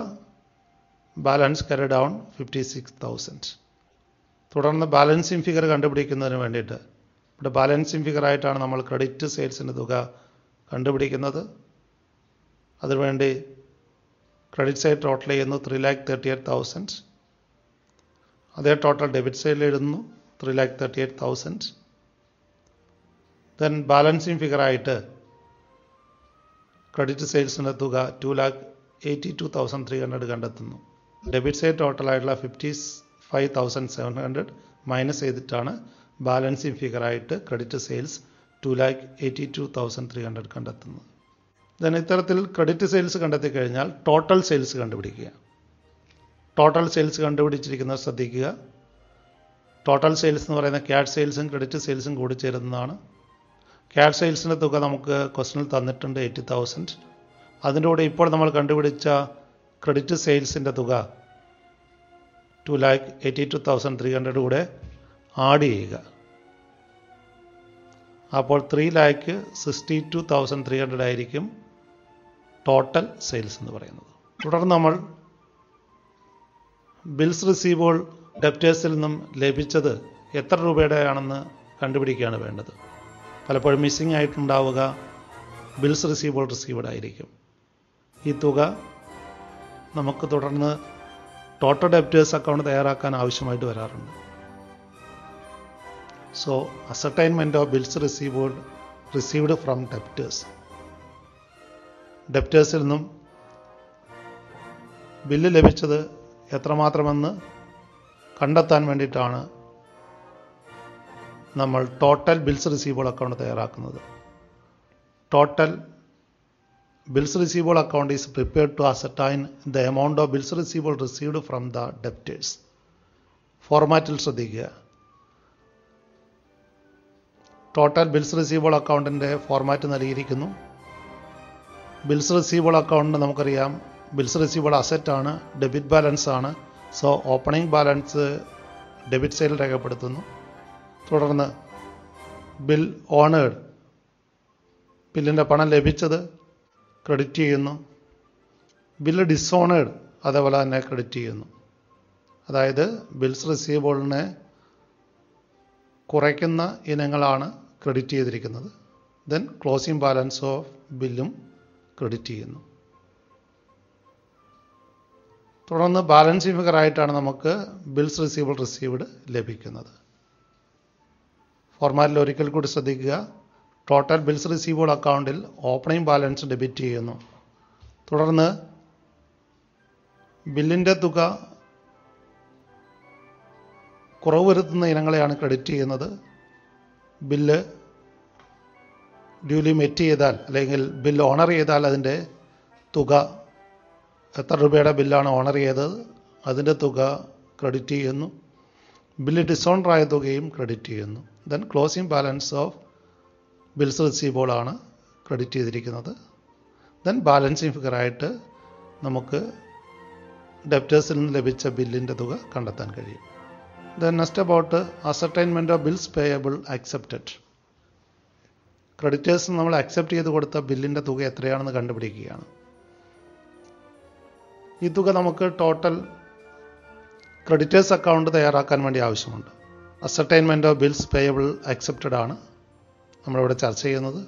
ബാലൻസ് കരി ഡൗൺ 56,000. തുടർന്ന് ബാലൻസിങ് ഫിഗർ കണ്ടുപിടിക്കുന്നതിന് വേണ്ടിയിട്ട് ഇവിടെ ബാലൻസിങ് ഫിഗറായിട്ടാണ് നമ്മൾ ക്രെഡിറ്റ് സെയിൽസിൻ്റെ തുക കണ്ടുപിടിക്കുന്നത്. അതിനുവേണ്ടി ക്രെഡിറ്റ് സൈഡ് ടോട്ടൽ ചെയ്യുന്നു 3,38,000. അതേ ടോട്ടൽ ഡെബിറ്റ് സൈഡിൽ ഇടുന്നു 3,38,000. ദെൻ ബാലൻസിങ് ഫിഗറായിട്ട് ക്രെഡിറ്റ് സെയിൽസിൻ്റെ തുക 2,82,300 കണ്ടെത്തുന്നു. ഡെബിറ്റ് സൈഡ് ടോട്ടലായിട്ടുള്ള 55,700 മൈനസ് ചെയ്തിട്ടാണ് ബാലൻസിങ് ഫിഗറായിട്ട് ക്രെഡിറ്റ് സെയിൽസ് 2,82,300 കണ്ടെത്തുന്നത്. ദെൻ ഇത്തരത്തിൽ ക്രെഡിറ്റ് സെയിൽസ് കണ്ടെത്തി കഴിഞ്ഞാൽ ടോട്ടൽ സെയിൽസ് കണ്ടുപിടിക്കുക. ടോട്ടൽ സെയിൽസ് കണ്ടുപിടിച്ചിരിക്കുന്നത് ശ്രദ്ധിക്കുക. ടോട്ടൽ സെയിൽസ് എന്ന് പറയുന്ന ക്യാഷ് സെയിൽസും ക്രെഡിറ്റ് സെയിൽസും കൂടി ചേരുന്നതാണ്. ക്യാഷ് സെയിൽസിൻ്റെ തുക നമുക്ക് ക്വസ്റ്റനിൽ തന്നിട്ടുണ്ട് 80,000. അതിൻ്റെ കൂടെ ഇപ്പോൾ നമ്മൾ കണ്ടുപിടിച്ച ക്രെഡിറ്റ് സെയിൽസിൻ്റെ തുക 2,82,300 കൂടെ ആഡ് ചെയ്യുക. അപ്പോൾ 3,62,300 ആയിരിക്കും ടോട്ടൽ സെയിൽസ് എന്ന് പറയുന്നത്. തുടർന്ന് നമ്മൾ ബിൽസ് റിസീവബിൾ ഡെപ്റ്റേഴ്സിൽ നിന്നും ലഭിച്ചത് എത്ര രൂപയുടെ ആണെന്ന് കണ്ടുപിടിക്കുകയാണ് വേണ്ടത്. പലപ്പോഴും മിസ്സിംഗ് ആയിട്ടുണ്ടാവുക ബിൽസ് റിസീവ്ഡ് ആയിരിക്കും. ഈ തുക നമുക്ക് തുടർന്ന് ടോട്ടൽ ഡെപ്റ്റേഴ്സ് അക്കൗണ്ട് തയ്യാറാക്കാൻ ആവശ്യമായിട്ട് വരാറുണ്ട്. So ascertainment of bills received from debtors. ഡെപ്റ്റേഴ്സിൽ നിന്നും ബില്ല് ലഭിച്ചത് എത്രമാത്രമെന്ന് കണ്ടെത്താൻ വേണ്ടിയിട്ടാണ് നമ്മൾ ടോട്ടൽ ബിൽസ് റിസീവബിൾ അക്കൗണ്ട് തയ്യാറാക്കുന്നത്. Total bills receivable account is prepared to ascertain the amount of bills received from the debtors. ഫോർമാറ്റിൽ ശ്രദ്ധിക്കുക. ടോട്ടൽ ബിൽസ് റിസീവബിൾ അക്കൗണ്ടിൻ്റെ ഫോർമാറ്റ് നൽകിയിരിക്കുന്നു. ബിൽസ് റിസീവബിൾ അക്കൗണ്ട് നമുക്കറിയാം ബിൽസ് റിസീവബിൾ അസറ്റാണ്, ഡെബിറ്റ് ബാലൻസ് ആണ്. So opening balance debit സൈഡിൽ രേഖപ്പെടുത്തുന്നു. തുടർന്ന് ബിൽ ഓണേഡ്, ബില്ലിൻ്റെ പണം ലഭിച്ചത് ക്രെഡിറ്റ് ചെയ്യുന്നു. ബില്ല് ഡിസോണേഡ് അതേപോലെ തന്നെ ക്രെഡിറ്റ് ചെയ്യുന്നു. അതായത് ബിൽസ് റിസീവബിളിനെ കുറയ്ക്കുന്ന ഇനങ്ങളാണ് ക്രെഡിറ്റ് ചെയ്തിരിക്കുന്നത്. ദെൻ ക്ലോസിംഗ് ബാലൻസ് ഓഫ് ബില്ലും ക്രെഡിറ്റ് ചെയ്യുന്നു. തുടർന്ന് ബാലൻസിംഗ് ഫിഗറായിട്ടാണ് നമുക്ക് ബിൽസ് റിസീവ്ഡ് ലഭിക്കുന്നത്. ഫോർമാറ്റിൽ ഒരിക്കൽ കൂടി ശ്രദ്ധിക്കുക. ടോട്ടൽ ബിൽസ് റിസീവബിൾ അക്കൗണ്ടിൽ ഓപ്പണിംഗ് ബാലൻസ് ഡെബിറ്റ് ചെയ്യുന്നു. തുടർന്ന് ബില്ലിൻ്റെ തുക കുറവ് വരുത്തുന്ന ഇനങ്ങളെയാണ് ക്രെഡിറ്റ് ചെയ്യുന്നത്. ബില്ല് ഡ്യൂലി മെറ്റ് ചെയ്താൽ അല്ലെങ്കിൽ ബില്ല് ഓണർ ചെയ്താൽ അതിൻ്റെ തുക, എത്ര രൂപയുടെ ബില്ലാണ് ഓണർ ചെയ്തത് അതിൻ്റെ തുക ക്രെഡിറ്റ് ചെയ്യുന്നു. ബില്ല് ഡിസോണറായ തുകയും ക്രെഡിറ്റ് ചെയ്യുന്നു. Then closing balance of bills receivable ആണ് ക്രെഡിറ്റ് ചെയ്തിരിക്കുന്നത്. ദെൻ ബാലൻസിങ് ഫിഗറായിട്ട് നമുക്ക് ഡെപ്റ്റേഴ്സിൽ നിന്ന് ലഭിച്ച ബില്ലിൻ്റെ തുക കണ്ടെത്താൻ കഴിയും. Then next about ascertainment of bills payable accepted. Creditors നമ്മൾ അക്സെപ്റ്റ് ചെയ്ത് കൊടുത്ത ബില്ലിൻ്റെ തുക എത്രയാണെന്ന് കണ്ടുപിടിക്കുകയാണ്. ഈ തുക നമുക്ക് ടോട്ടൽ ക്രെഡിറ്റേഴ്സ് അക്കൗണ്ട് തയ്യാറാക്കാൻ വേണ്ടി ആവശ്യമുണ്ട്. Ascertainment of bills payable accepted ആണ് നമ്മളിവിടെ ചർച്ച ചെയ്യുന്നത്.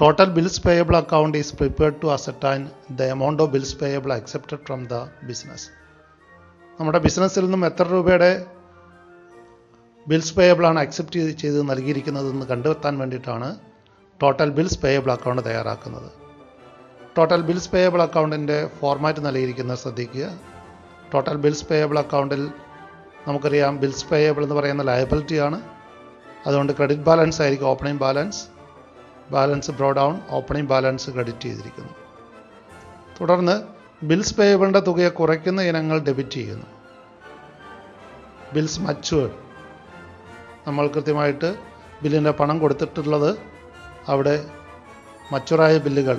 Total bills payable account is prepared to ascertain the amount of bills payable accepted from the business. നമ്മുടെ ബിസിനസ്സിൽ നിന്നും എത്ര രൂപയുടെ ബിൽസ് പേയബിൾ ആണ് അക്സെപ്റ്റ് ചെയ്ത് നൽകിയിരിക്കുന്നതെന്ന് കണ്ടെത്താൻ വേണ്ടിയിട്ടാണ് ടോട്ടൽ ബിൽസ് പേയബിൾ അക്കൗണ്ട് തയ്യാറാക്കുന്നത്. ടോട്ടൽ ബിൽസ് പേയബിൾ അക്കൗണ്ടിൻ്റെ ഫോർമാറ്റ് നൽകിയിരിക്കുന്നത് ശ്രദ്ധിക്കുക. ടോട്ടൽ ബിൽസ് പേയബിൾ അക്കൗണ്ടിൽ നമുക്കറിയാം ബിൽസ് പേയബിൾ എന്ന് പറയുന്ന ലയബിലിറ്റിയാണ്. അതുകൊണ്ട് ക്രെഡിറ്റ് ബാലൻസ് ആയിരിക്കും opening balance. Balance brought down, opening balance credit ചെയ്തിരിക്കുന്നു. തുടർന്ന് ബിൽസ് പേയബിളിൻ്റെ തുകയെ കുറയ്ക്കുന്ന ഇനങ്ങൾ ഡെബിറ്റ് ചെയ്യുന്നു. ബിൽസ് മച്വേർഡ്, നമ്മൾ കൃത്യമായിട്ട് ബില്ലിൻ്റെ പണം കൊടുത്തിട്ടുള്ളത് അവിടെ മച്ചുറായ ബില്ലുകൾ,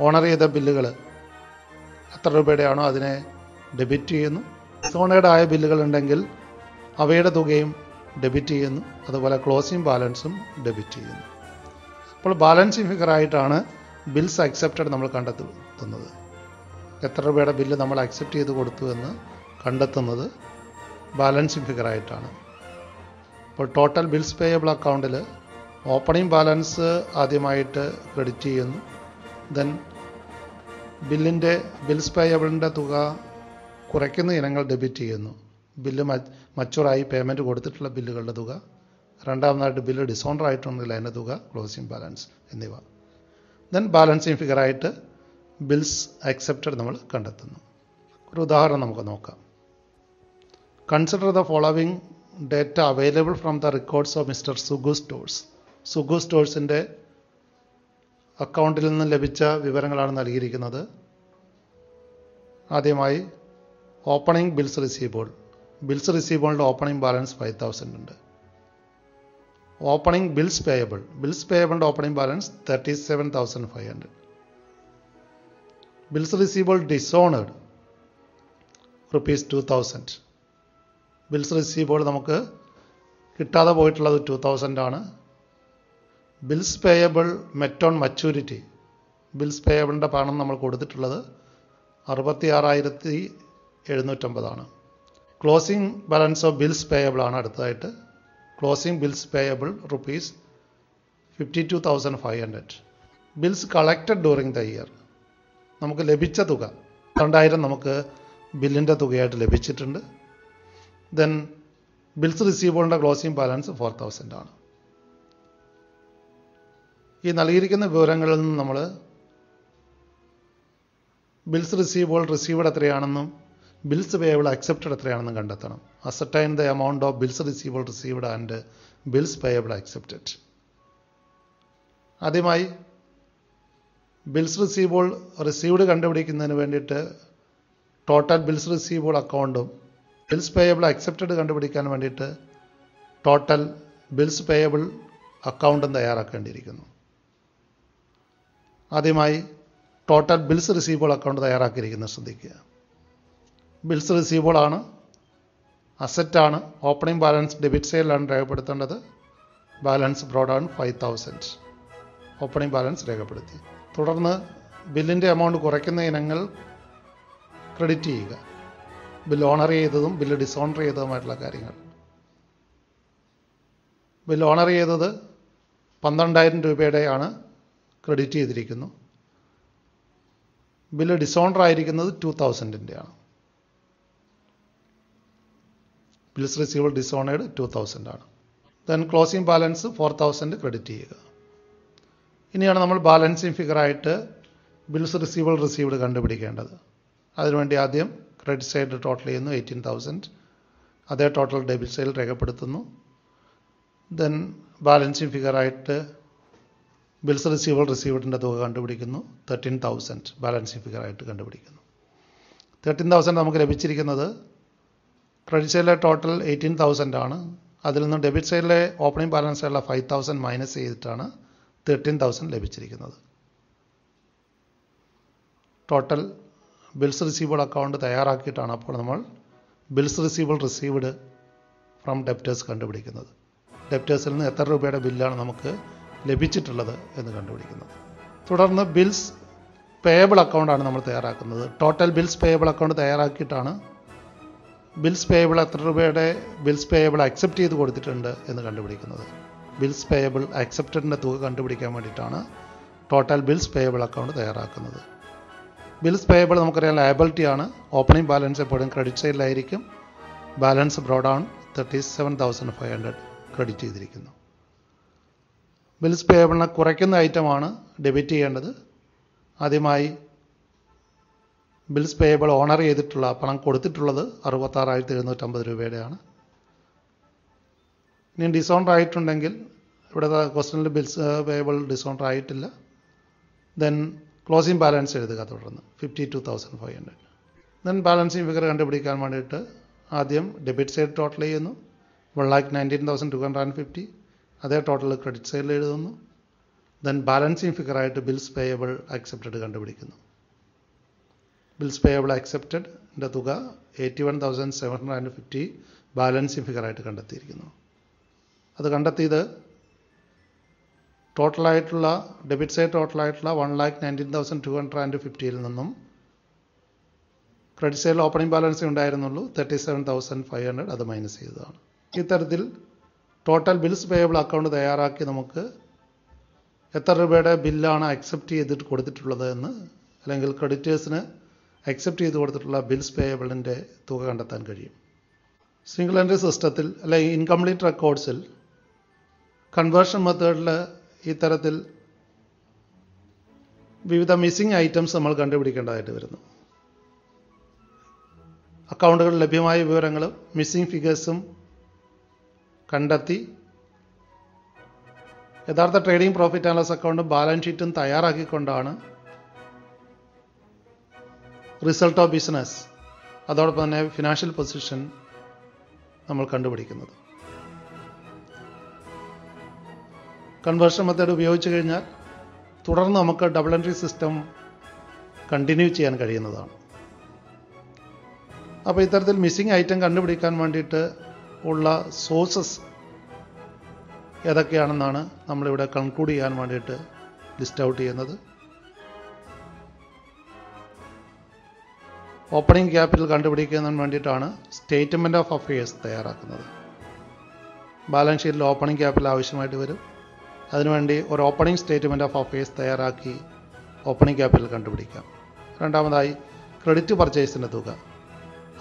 ഓണർ ചെയ്ത ബില്ലുകൾ എത്ര രൂപയുടെയാണോ അതിനെ ഡെബിറ്റ് ചെയ്യുന്നു. ഡിസോണേഡ് ആയ ബില്ലുകൾ ഉണ്ടെങ്കിൽ അവയുടെ തുകയും ഡെബിറ്റ് ചെയ്യുന്നു. അതുപോലെ ക്ലോസിംഗ് ബാലൻസും ഡെബിറ്റ് ചെയ്യുന്നു. അപ്പോൾ ബാലൻസിങ് ഫിഗറായിട്ടാണ് ബിൽസ് അക്സെപ്റ്റഡ് നമ്മൾ കണ്ടെത്തുന്നത്. എത്ര രൂപയുടെ ബില്ല് നമ്മൾ അക്സെപ്റ്റ് ചെയ്ത് കൊടുത്തു എന്ന് കണ്ടെത്തുന്നത് ബാലൻസിങ് ഫിഗറായിട്ടാണ്. അപ്പോൾ ടോട്ടൽ ബിൽസ് പേയബിൾ അക്കൗണ്ടിൽ ഓപ്പണിംഗ് ബാലൻസ് ആദ്യമായിട്ട് ക്രെഡിറ്റ് ചെയ്യുന്നു. ദെൻ ബിൽസ് പേയബിളിൻ്റെ തുക കുറയ്ക്കുന്ന ഇനങ്ങൾ ഡെബിറ്റ് ചെയ്യുന്നു. ബില്ല് മച്ചുറായി പേയ്മെൻറ്റ് കൊടുത്തിട്ടുള്ള ബില്ലുകളുടെ തുക, രണ്ടാമതായിട്ട് ബില്ല് ഡിസോണർ ആയിട്ടുണ്ടെങ്കിൽ അതിൻ്റെ തുക, ക്ലോസിംഗ് ബാലൻസ് എന്നിവ. ദെൻ ബാലൻസിങ് ഫിഗറായിട്ട് ബിൽസ് അക്സെപ്റ്റഡ് നമ്മൾ കണ്ടെത്തുന്നു. ഒരു ഉദാഹരണം നമുക്ക് നോക്കാം. Consider the following data available from the records of mister Sugu stores. Sugu സ്റ്റോഴ്സിൻ്റെ അക്കൗണ്ടിൽ നിന്ന് ലഭിച്ച വിവരങ്ങളാണ് നൽകിയിരിക്കുന്നത്. ആദ്യമായി ഓപ്പണിംഗ് ബിൽസ് റിസീവബിൾ. ബിൽസ് റിസീവബിളിൻ്റെ ഓപ്പണിംഗ് ബാലൻസ് 5000 ഉണ്ട്. Opening bills payable. ബിൽസ് പേയബിളിൻ്റെ opening balance 37,500. Bills receivable dishonoured ₹2,000. Bills receivable നമുക്ക് കിട്ടാതെ പോയിട്ടുള്ളത് 2,000 ആണ്. Bills payable met on maturity. Bills പേയബിളിൻ്റെ പണം നമ്മൾ കൊടുത്തിട്ടുള്ളത് 66,750 ആണ്. Closing balance of bills payable ആണ് അടുത്തതായിട്ട്. Closing bills payable ₹52,500. Bills collected during the year. നമുക്ക് ലഭിച്ച തുക 2,000 നമുക്ക് ബില്ലിൻ്റെ തുകയായിട്ട് ലഭിച്ചിട്ടുണ്ട്. ദെൻ ബിൽസ് റിസീവബിളിൻ്റെ ക്ലോസിംഗ് ബാലൻസ് 4,000 ആണ്. ഈ നൽകിയിരിക്കുന്ന വിവരങ്ങളിൽ നിന്ന് നമ്മൾ ബിൽസ് റിസീവ്ഡ് എത്രയാണെന്നും ബിൽസ് പേയബിൾ അക്സെപ്റ്റഡ് എത്രയാണെന്നും കണ്ടെത്തണം. Ascertain the amount of bills received and bills payable accepted. ആദ്യമായി ബിൽസ് റിസീവ്ഡ് കണ്ടുപിടിക്കുന്നതിന് വേണ്ടിയിട്ട് ടോട്ടൽ ബിൽസ് റിസീവബിൾ അക്കൗണ്ടും ബിൽസ് പേയബിൾ അക്സെപ്റ്റഡ് കണ്ടുപിടിക്കാൻ വേണ്ടിയിട്ട് ടോട്ടൽ ബിൽസ് പേയബിൾ അക്കൗണ്ടും തയ്യാറാക്കേണ്ടിയിരിക്കുന്നു. ആദ്യമായി ടോട്ടൽ ബിൽസ് റിസീവബിൾ അക്കൗണ്ട് തയ്യാറാക്കിയിരിക്കുന്നത് ശ്രദ്ധിക്കുക. ബിൽസ് റിസീവബിൾ ആണ്, അസറ്റാണ്. ഓപ്പണിംഗ് ബാലൻസ് ഡെബിറ്റ് സൈഡിലാണ് രേഖപ്പെടുത്തേണ്ടത്. Balance brought down 5,000. Opening balance രേഖപ്പെടുത്തി. തുടർന്ന് ബില്ലിൻ്റെ എമൗണ്ട് കുറയ്ക്കുന്ന ഇനങ്ങൾ ക്രെഡിറ്റ് ചെയ്യുക. ബില്ല് ഓണർ ചെയ്തതും ബില്ല് ഡിസോണർ ചെയ്തതുമായിട്ടുള്ള കാര്യങ്ങൾ. ബില്ല് ഓണർ ചെയ്തത് 12,000 രൂപയുടെയാണ്, ക്രെഡിറ്റ് ചെയ്തിരിക്കുന്നു. ബില്ല് ഡിസോണർ ആയിരിക്കുന്നത് 2,000-ൻ്റെയാണ്. ബിൽസ് റിസീവബിൾ ഡിസോണേഡ് 2,000 ആണ്. ദെൻ ക്ലോസിംഗ് ബാലൻസ് 4,000 ക്രെഡിറ്റ് ചെയ്യുക. ഇനിയാണ് നമ്മൾ ബാലൻസിങ് ഫിഗറായിട്ട് ബിൽസ് റിസീവ്ഡ് കണ്ടുപിടിക്കേണ്ടത്. അതിനുവേണ്ടി ആദ്യം ക്രെഡിറ്റ് സൈഡ് ടോട്ടൽ ചെയ്യുന്നു 18,000. അതേ ടോട്ടൽ ഡെബിറ്റ് സൈഡിൽ രേഖപ്പെടുത്തുന്നു. ദെൻ ബാലൻസിങ് ഫിഗറായിട്ട് ബിൽസ് റിസീവ്ഡിൻ്റെ തുക കണ്ടുപിടിക്കുന്നു. 13,000 ബാലൻസിങ് ഫിഗറായിട്ട് കണ്ടുപിടിക്കുന്നു. 13,000 നമുക്ക് ലഭിച്ചിരിക്കുന്നത് ക്രെഡിറ്റ് സൈഡിലെ ടോട്ടൽ 18,000 ആണ്. അതിൽ നിന്ന് ഡെബിറ്റ് സൈഡിലെ ഓപ്പണിംഗ് ബാലൻസായുള്ള 5,000 മൈനസ് ചെയ്തിട്ടാണ് 13,000 ലഭിച്ചിരിക്കുന്നത്. ടോട്ടൽ ബിൽസ് റിസീവബിൾ അക്കൗണ്ട് തയ്യാറാക്കിയിട്ടാണ് അപ്പോൾ നമ്മൾ ബിൽസ് റിസീവ്ഡ് ഫ്രം ഡെപ്റ്റേഴ്സ് കണ്ടുപിടിക്കുന്നത്. ഡെപ്റ്റേഴ്സിൽ നിന്ന് എത്ര രൂപയുടെ ബില്ലാണ് നമുക്ക് ലഭിച്ചിട്ടുള്ളത് എന്ന് കണ്ടുപിടിക്കുന്നത്. തുടർന്ന് ബിൽസ് പേയബിൾ അക്കൗണ്ടാണ് നമ്മൾ തയ്യാറാക്കുന്നത്. ടോട്ടൽ ബിൽസ് പേയബിൾ അക്കൗണ്ട് തയ്യാറാക്കിയിട്ടാണ് ബിൽസ് പേയബിൾ എത്ര രൂപയുടെ ബിൽസ് പേയബിൾ അക്സെപ്റ്റ് ചെയ്ത് കൊടുത്തിട്ടുണ്ട് എന്ന് കണ്ടുപിടിക്കുന്നത്. ബിൽസ് പേയബിൾ അക്സെപ്റ്റഡിൻ്റെ തുക കണ്ടുപിടിക്കാൻ വേണ്ടിയിട്ടാണ് ടോട്ടൽ ബിൽസ് പേയബിൾ അക്കൗണ്ട് തയ്യാറാക്കുന്നത്. ബിൽസ് പേയബിൾ നമുക്കറിയാം ലയബിലിറ്റി ആണ്. ഓപ്പണിംഗ് ബാലൻസ് എപ്പോഴും ക്രെഡിറ്റ് സൈഡിലായിരിക്കും. ബാലൻസ് ബ്രോ ഡൗൺ 37,500 ക്രെഡിറ്റ് ചെയ്തിരിക്കുന്നു. ബിൽസ് പേയബിളിനെ കുറയ്ക്കുന്ന ഐറ്റമാണ് ഡെബിറ്റ് ചെയ്യേണ്ടത്. ആദ്യമായി ബിൽസ് പേയബിൾ ഓണർ ചെയ്തിട്ടുള്ള പണം കൊടുത്തിട്ടുള്ളത് 66,750 രൂപയുടെയാണ്. ഇനി ഡിസോണർ ആയിട്ടുണ്ടെങ്കിൽ ഇവിടുത്തെ ക്വസ്റ്റനിൽ ബിൽസ് പേയബിൾ ഡിസോണർ ആയിട്ടില്ല. ദെൻ ക്ലോസിംഗ് ബാലൻസ് എഴുതുക. തുടർന്ന് 52,500. ദെൻ ബാലൻസിങ് ഫിഗർ കണ്ടുപിടിക്കാൻ വേണ്ടിയിട്ട് ആദ്യം ഡെബിറ്റ് സൈഡ് ടോട്ടൽ ചെയ്യുന്നു. 1,19,250. അതേ ടോട്ടൽ ക്രെഡിറ്റ് സൈഡിൽ എഴുതുന്നു. ദെൻ ബാലൻസിങ് ഫിഗറായിട്ട് ബിൽസ് പേയബിൾ അക്സെപ്റ്റഡ് കണ്ടുപിടിക്കുന്നു. ബിൽസ് പേയബിൾ അക്സെപ്റ്റഡിൻ്റെ തുക 81,750 ബാലൻസിങ് ഫിഗറായിട്ട് കണ്ടെത്തിയിരിക്കുന്നു. അത് കണ്ടെത്തിയത് ടോട്ടലായിട്ടുള്ള ഡെബിറ്റ് സൈഡ് ടോട്ടലായിട്ടുള്ള 1,19,250 നിന്നും ക്രെഡിറ്റ് സൈഡിൽ ഓപ്പണിംഗ് ബാലൻസേ ഉണ്ടായിരുന്നുള്ളൂ 37,500, അത് മൈനസ് ചെയ്തതാണ്. ഇത്തരത്തിൽ ടോട്ടൽ ബിൽസ് പേയബിൾ അക്കൗണ്ട് തയ്യാറാക്കി നമുക്ക് എത്ര രൂപയുടെ ബില്ലാണ് അക്സെപ്റ്റ് ചെയ്തിട്ട് കൊടുത്തിട്ടുള്ളത് എന്ന്, അല്ലെങ്കിൽ ക്രെഡിറ്റേഴ്സിന് അക്സെപ്റ്റ് ചെയ്ത് കൊടുത്തിട്ടുള്ള ബിൽസ് പേയബിളിൻ്റെ തുക കണ്ടെത്താൻ കഴിയും. സിംഗിൾ എൻട്രി സിസ്റ്റത്തിൽ അല്ലെങ്കിൽ ഇൻകംപ്ലീറ്റ് റെക്കോർഡ്സിൽ കൺവേർഷൻ മെത്തേഡിൽ ഇത്തരത്തിൽ വിവിധ മിസ്സിംഗ് ഐറ്റംസ് നമ്മൾ കണ്ടുപിടിക്കേണ്ടതായിട്ട് വരുന്നു. അക്കൗണ്ടുകളിൽ ലഭ്യമായ വിവരങ്ങളും മിസ്സിംഗ് ഫിഗേഴ്സും കണ്ടെത്തി യഥാർത്ഥ ട്രേഡിംഗ് പ്രോഫിറ്റ് ആൻഡ് ലോസ് അക്കൗണ്ടും ബാലൻസ് ഷീറ്റും തയ്യാറാക്കിക്കൊണ്ടാണ് റിസൾട്ട് ഓഫ് ബിസിനസ്, അതോടൊപ്പം തന്നെ ഫിനാൻഷ്യൽ പൊസിഷൻ നമ്മൾ കണ്ടുപിടിക്കുന്നത്. കൺവേർഷൻ മെത്തേഡ് ഉപയോഗിച്ച് കഴിഞ്ഞാൽ തുടർന്ന് നമുക്ക് ഡബിൾ എൻട്രി സിസ്റ്റം കണ്ടിന്യൂ ചെയ്യാൻ കഴിയുന്നതാണ്. അപ്പോൾ ഇത്തരത്തിൽ മിസ്സിംഗ് ഐറ്റം കണ്ടുപിടിക്കാൻ വേണ്ടിയിട്ട് ഉള്ള സോഴ്സസ് ഏതൊക്കെയാണെന്നാണ് നമ്മളിവിടെ കൺക്ലൂഡ് ചെയ്യാൻ വേണ്ടിയിട്ട് ലിസ്റ്റ് ഔട്ട് ചെയ്യുന്നത്. ഓപ്പണിംഗ് ക്യാപിറ്റൽ കണ്ടുപിടിക്കുന്നതിന് വേണ്ടിയിട്ടാണ് സ്റ്റേറ്റ്മെൻറ്റ് ഓഫ് അഫയേഴ്സ് തയ്യാറാക്കുന്നത്. ബാലൻസ് ഷീറ്റിൽ ഓപ്പണിംഗ് ക്യാപിറ്റൽ ആവശ്യമായിട്ട് വരും. അതിനുവേണ്ടി ഒരു ഓപ്പണിംഗ് സ്റ്റേറ്റ്മെൻറ്റ് ഓഫ് അഫയേഴ്സ് തയ്യാറാക്കി ഓപ്പണിംഗ് ക്യാപിറ്റൽ കണ്ടുപിടിക്കാം. രണ്ടാമതായി ക്രെഡിറ്റ് പർച്ചേസിൻ്റെ തുക,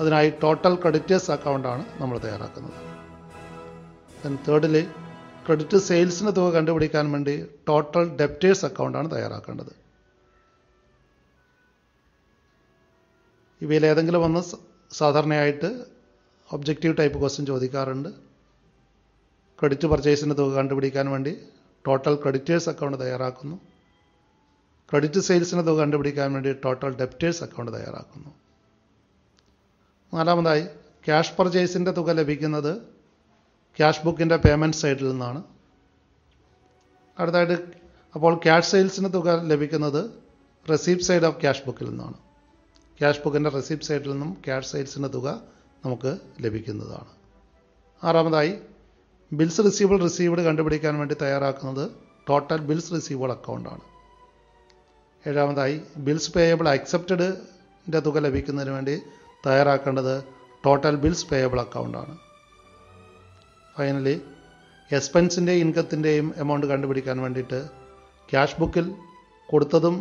അതിനായി ടോട്ടൽ ക്രെഡിറ്റേഴ്സ് അക്കൗണ്ടാണ് നമ്മൾ തയ്യാറാക്കുന്നത്. ദെൻ തേർഡിൽ ക്രെഡിറ്റ് സെയിൽസിൻ്റെ തുക കണ്ടുപിടിക്കാൻ വേണ്ടി ടോട്ടൽ ഡെപ്റ്റേഴ്സ് അക്കൗണ്ടാണ് തയ്യാറാക്കേണ്ടത്. ഇവയിൽ ഏതെങ്കിലും ഒന്ന് സാധാരണയായിട്ട് ഒബ്ജക്റ്റീവ് ടൈപ്പ് ക്വസ്റ്റ്യൻ ചോദിക്കാറുണ്ട്. ക്രെഡിറ്റ് പർച്ചേസിൻ്റെ തുക കണ്ടുപിടിക്കാൻ വേണ്ടി ടോട്ടൽ ക്രെഡിറ്റേഴ്സ് അക്കൗണ്ട് തയ്യാറാക്കുന്നു. ക്രെഡിറ്റ് സെയിൽസിൻ്റെ തുക കണ്ടുപിടിക്കാൻ വേണ്ടി ടോട്ടൽ ഡെപ്റ്റേഴ്സ് അക്കൗണ്ട് തയ്യാറാക്കുന്നു. നാലാമതായി ക്യാഷ് പർച്ചേസിൻ്റെ തുക ലഭിക്കുന്നത് ക്യാഷ് ബുക്കിൻ്റെ പേയ്മെൻറ്റ് സൈഡിൽ നിന്നാണ്. അടുത്തായിട്ട് അപ്പോൾ ക്യാഷ് സെയിൽസിൻ്റെ തുക ലഭിക്കുന്നത് റെസീപ്റ്റ് സൈഡ് ഓഫ് ക്യാഷ് ബുക്കിൽ നിന്നാണ്. ക്യാഷ് ബുക്കിൻ്റെ റെസീപ്റ്റ് സൈഡിൽ നിന്നും ക്യാഷ് സെയിൽസിൻ്റെ തുക നമുക്ക് ലഭിക്കുന്നതാണ്. ആറാമതായി ബിൽസ് റിസീവ്ഡ് കണ്ടുപിടിക്കാൻ വേണ്ടി തയ്യാറാക്കുന്നത് ടോട്ടൽ ബിൽസ് റിസീവബിൾ അക്കൗണ്ടാണ്. ഏഴാമതായി ബിൽസ് പേയബിൾ അക്സെപ്റ്റഡിൻ്റെ തുക ലഭിക്കുന്നതിന് വേണ്ടി തയ്യാറാക്കേണ്ടത് ടോട്ടൽ ബിൽസ് പേയബിൾ അക്കൗണ്ടാണ്. ഫൈനലി എക്സ്പെൻസിൻ്റെയും ഇൻകത്തിൻ്റെയും എമൗണ്ട് കണ്ടുപിടിക്കാൻ വേണ്ടിയിട്ട് ക്യാഷ് ബുക്കിൽ കൊടുത്തതും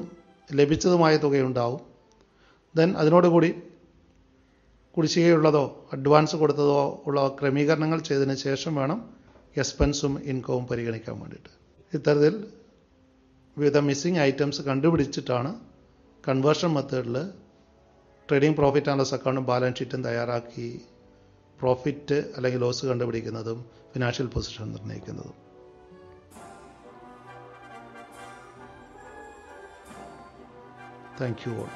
ലഭിച്ചതുമായ തുകയുണ്ടാവും. ദെൻ അതിനോടുകൂടി കുടിശ്ശികയുള്ളതോ അഡ്വാൻസ് കൊടുത്തതോ ഉള്ള ക്രമീകരണങ്ങൾ ചെയ്തതിന് ശേഷം വേണം എക്സ്പെൻസും ഇൻകവും പരിഗണിക്കാൻ വേണ്ടിയിട്ട്. ഇത്തരത്തിൽ വിവിധ മിസ്സിംഗ് ഐറ്റംസ് കണ്ടുപിടിച്ചിട്ടാണ് കൺവേർഷൻ മെത്തേഡിൽ ട്രേഡിംഗ് പ്രോഫിറ്റ് ആൻഡ് ലോസ് അക്കൗണ്ടും ബാലൻസ് ഷീറ്റും തയ്യാറാക്കി പ്രോഫിറ്റ് അല്ലെങ്കിൽ ലോസ് കണ്ടുപിടിക്കുന്നതും ഫിനാൻഷ്യൽ പൊസിഷൻ നിർണ്ണയിക്കുന്നതും. Thank you all.